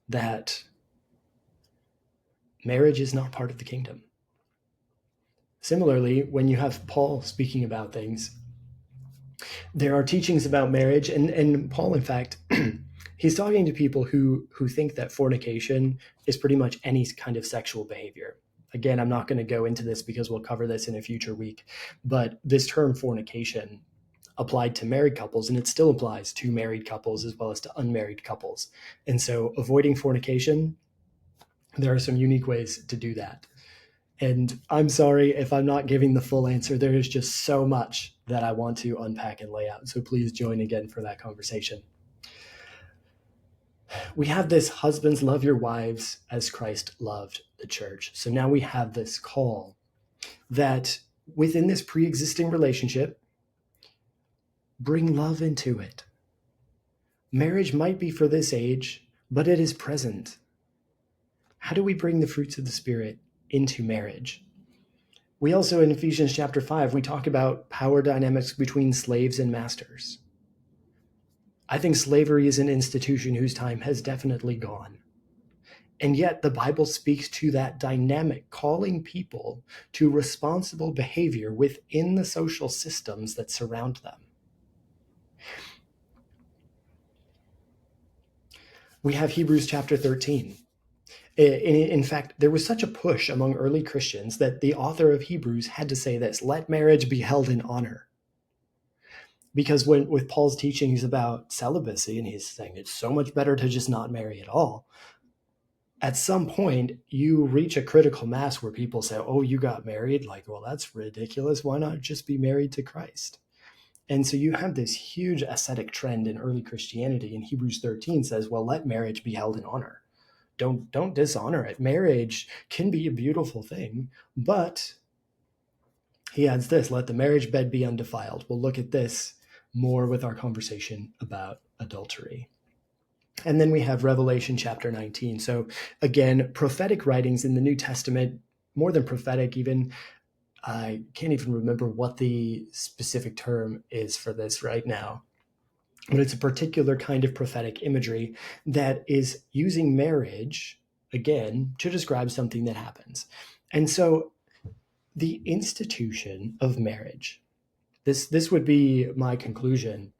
that marriage is not part of the kingdom. Similarly, when you have Paul speaking about things, there are teachings about marriage, and Paul, in fact, he's talking to people who think that fornication is pretty much any kind of sexual behavior. Again, I'm not going to go into this because we'll cover this in a future week, but this term fornication, applied to married couples, and it still applies to married couples as well as to unmarried couples. And so avoiding fornication, there are some unique ways to do that. And I'm sorry if I'm not giving the full answer. There is just so much that I want to unpack and lay out. So please join again for that conversation. We have this husbands, love your wives as Christ loved the church. So now we have this call that within this pre-existing relationship, bring love into it. Marriage might be for this age, but it is present. How do we bring the fruits of the Spirit into marriage? We also, in Ephesians chapter 5, we talk about power dynamics between slaves and masters. I think slavery is an institution whose time has definitely gone. And yet the Bible speaks to that dynamic, calling people to responsible behavior within the social systems that surround them. We have Hebrews chapter 13. In fact, there was such a push among early Christians that the author of Hebrews had to say this: let marriage be held in honor. Because with Paul's teachings about celibacy, and he's saying it's so much better to just not marry at all, at some point you reach a critical mass where people say, oh, you got married? Like, well, that's ridiculous. Why not just be married to Christ? And so you have this huge ascetic trend in early Christianity, and Hebrews 13 says, well, let marriage be held in honor. Don't dishonor it. Marriage can be a beautiful thing, but he adds this: let the marriage bed be undefiled. We'll look at this more with our conversation about adultery. And then we have Revelation chapter 19. So again, prophetic writings in the New Testament, more than prophetic even. I can't even remember what the specific term is for this right now, but it's a particular kind of prophetic imagery that is using marriage, again, to describe something that happens. And so the institution of marriage, this would be my conclusion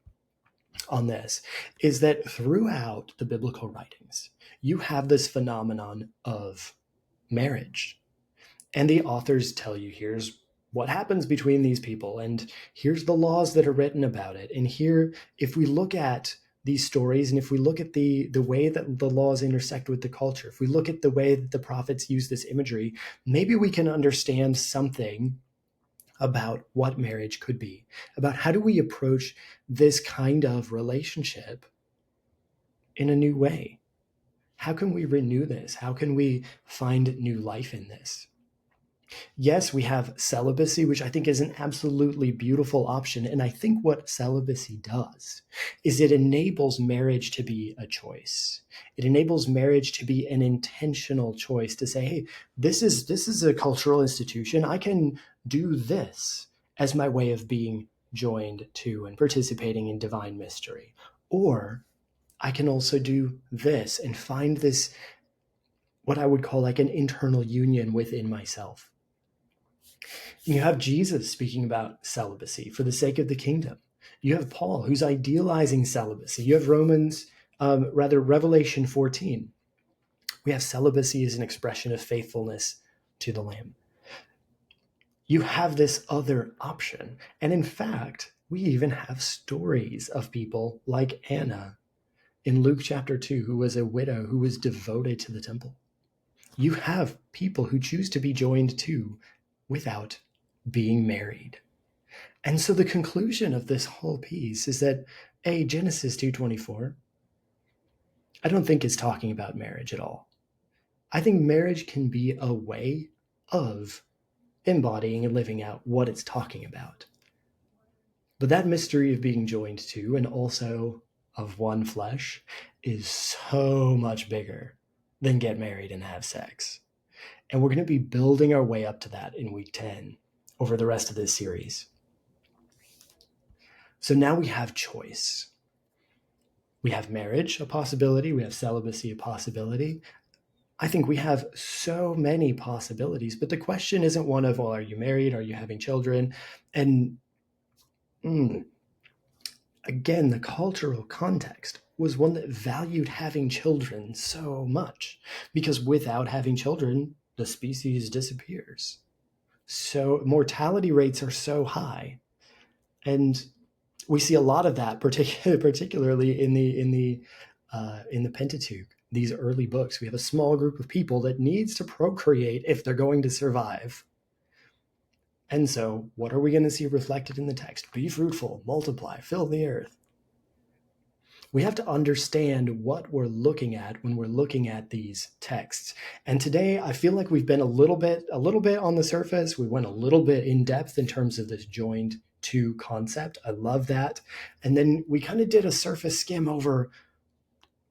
on this, is that throughout the biblical writings, you have this phenomenon of marriage. And the authors tell you, here's what happens between these people, and here's the laws that are written about it. And here, if we look at these stories, and if we look at the way that the laws intersect with the culture, if we look at the way that the prophets use this imagery, maybe we can understand something about what marriage could be, about how do we approach this kind of relationship in a new way. How can we renew this? How can we find new life in this? Yes, we have celibacy, which I think is an absolutely beautiful option. And I think what celibacy does is it enables marriage to be a choice. It enables marriage to be an intentional choice to say, hey, this is a cultural institution. I can do this as my way of being joined to and participating in divine mystery. Or I can also do this and find this, what I would call like an internal union within myself. You have Jesus speaking about celibacy for the sake of the kingdom. You have Paul, who's idealizing celibacy. You have Revelation 14. We have celibacy as an expression of faithfulness to the Lamb. You have this other option. And in fact, we even have stories of people like Anna in Luke chapter 2, who was a widow who was devoted to the temple. You have people who choose to be joined to without being married. And so the conclusion of this whole piece is that Genesis 2:24, I don't think is talking about marriage at all. I think marriage can be a way of embodying and living out what it's talking about. But that mystery of being joined to and also of one flesh is so much bigger than get married and have sex. And we're going to be building our way up to that in week 10 over the rest of this series. So now we have choice. We have marriage, a possibility. We have celibacy, a possibility. I think we have so many possibilities, but the question isn't one of, well, are you married? Are you having children? And again, the cultural context was one that valued having children so much, because without having children, the species disappears. So mortality rates are so high. And We see a lot of that, particularly in the Pentateuch, these early books. We have a small group of people that needs to procreate if they're going to survive. And so, what are we going to see reflected in the text? Be fruitful, multiply, fill the earth. We have to understand what we're looking at when we're looking at these texts. And today, I feel like we've been a little bit on the surface. We went a little bit in depth in terms of this joined to concept. I love that. And then we kind of did a surface skim over,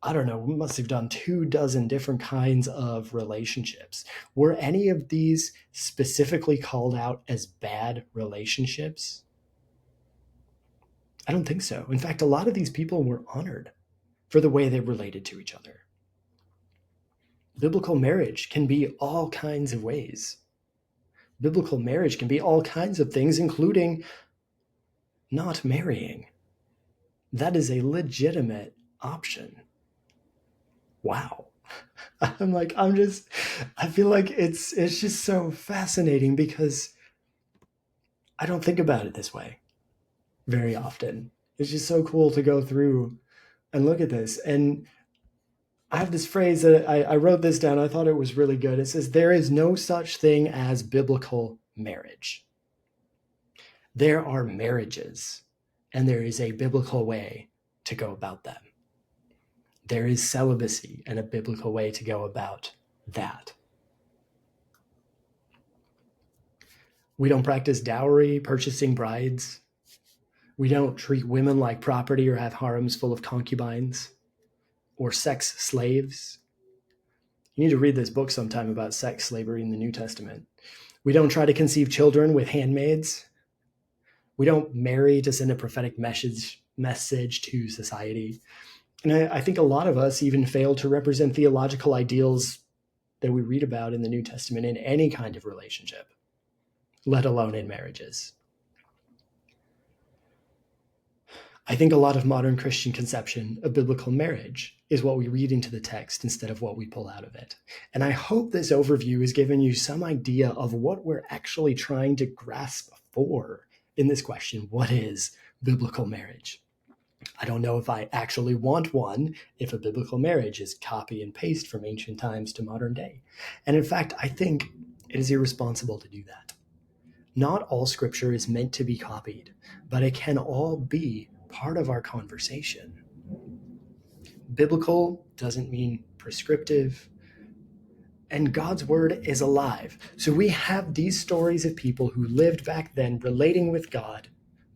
I don't know, we must have done 24 different kinds of relationships. Were any of these specifically called out as bad relationships? I don't think so. In fact, a lot of these people were honored for the way they related to each other. Biblical marriage can be all kinds of ways. Biblical marriage can be all kinds of things, including not marrying. That is a legitimate option. Wow. I feel like it's just so fascinating because I don't think about it this way very often. It's just so cool to go through and look at this. And I have this phrase that I wrote this down. I thought it was really good. It says, there is no such thing as biblical marriage. There are marriages, and there is a biblical way to go about them. There is celibacy and a biblical way to go about that. We don't practice dowry, purchasing brides. We don't treat women like property or have harems full of concubines or sex slaves. You need to read this book sometime about sex slavery in the New Testament. We don't try to conceive children with handmaids. We don't marry to send a prophetic message to society. And I think a lot of us even fail to represent theological ideals that we read about in the New Testament in any kind of relationship, let alone in marriages. I think a lot of modern Christian conception of biblical marriage is what we read into the text instead of what we pull out of it. And I hope this overview has given you some idea of what we're actually trying to grasp for in this question. What is biblical marriage? I don't know if I actually want one if a biblical marriage is copy and paste from ancient times to modern day. And in fact, I think it is irresponsible to do that. Not all scripture is meant to be copied, but it can all be part of our conversation. Biblical doesn't mean prescriptive, and God's word is alive. So we have these stories of people who lived back then relating with God,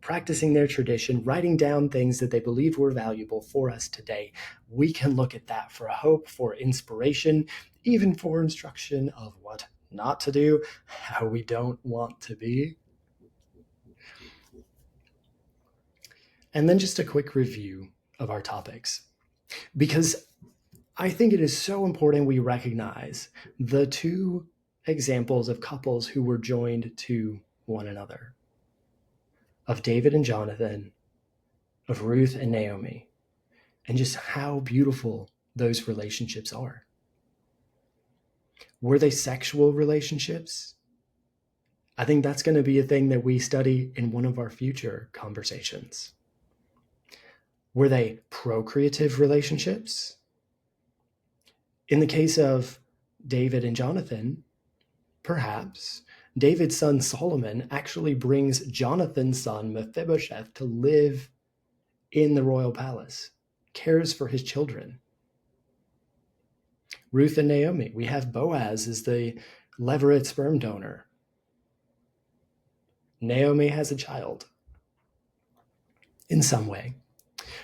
practicing their tradition, writing down things that they believed were valuable for us today. We can look at that for hope, for inspiration, even for instruction of what not to do, how we don't want to be. And then just a quick review of our topics, because I think it is so important we recognize the two examples of couples who were joined to one another, of David and Jonathan, of Ruth and Naomi, and just how beautiful those relationships are. Were they sexual relationships? I think that's going to be a thing that we study in one of our future conversations. Were they procreative relationships? In the case of David and Jonathan, perhaps David's son Solomon actually brings Jonathan's son Mephibosheth to live in the royal palace, cares for his children. Ruth and Naomi, we have Boaz as the Leverett sperm donor. Naomi has a child in some way.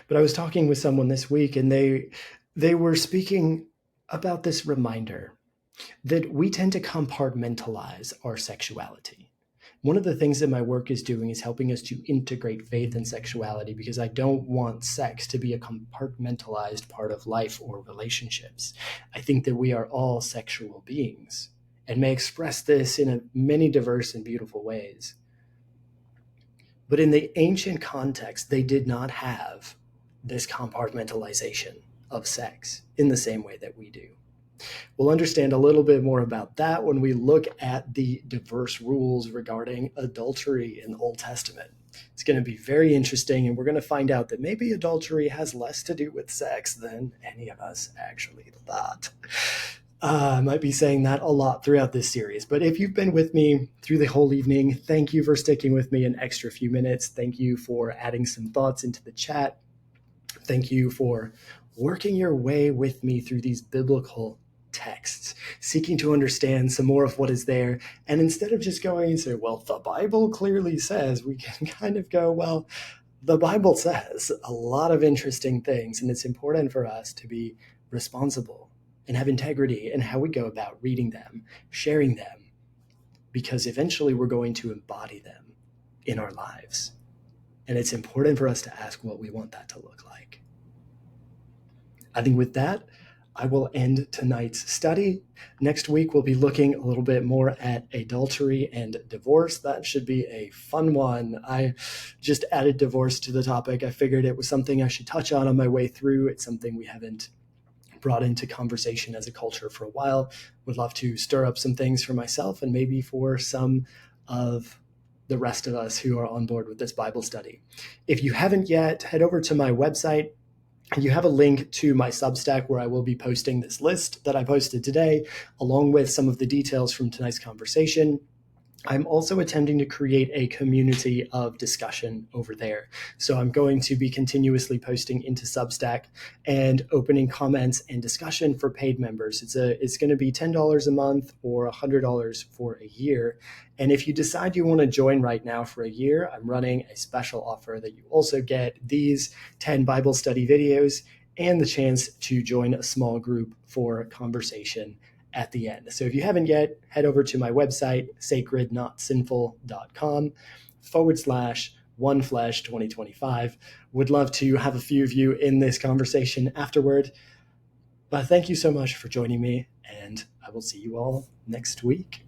But I was talking with someone this week, and they were speaking about this reminder that we tend to compartmentalize our sexuality. One of the things that my work is doing is helping us to integrate faith and sexuality, because I don't want sex to be a compartmentalized part of life or relationships. I think that we are all sexual beings and may express this in many diverse and beautiful ways. But in the ancient context, they did not have this compartmentalization of sex in the same way that we do. We'll understand a little bit more about that when we look at the diverse rules regarding adultery in the Old Testament. It's going to be very interesting, and we're going to find out that maybe adultery has less to do with sex than any of us actually thought. I might be saying that a lot throughout this series, but if you've been with me through the whole evening, thank you for sticking with me an extra few minutes. Thank you for adding some thoughts into the chat. Thank you for working your way with me through these biblical texts, seeking to understand some more of what is there. And instead of just going and say, well, the Bible clearly says, we can kind of go, well, the Bible says a lot of interesting things, and it's important for us to be responsible and have integrity in how we go about reading them, sharing them, because eventually we're going to embody them in our lives. And it's important for us to ask what we want that to look like. I think with that, I will end tonight's study. Next week, we'll be looking a little bit more at adultery and divorce. That should be a fun one. I just added divorce to the topic. I figured it was something I should touch on my way through. It's something we haven't brought into conversation as a culture for a while. Would love to stir up some things for myself and maybe for some of the rest of us who are on board with this Bible study. If you haven't yet, head over to my website. You have a link to my Substack where I will be posting this list that I posted today, along with some of the details from tonight's conversation. I'm also attempting to create a community of discussion over there. So I'm going to be continuously posting into Substack and opening comments and discussion for paid members. It's going to be $10 a month or $100 for a year. And if you decide you want to join right now for a year, I'm running a special offer that you also get these 10 Bible study videos and the chance to join a small group for conversation at the end. So if you haven't yet, head over to my website, sacrednotsinful.com/oneflesh2025. Would love to have a few of you in this conversation afterward. But thank you so much for joining me, and I will see you all next week.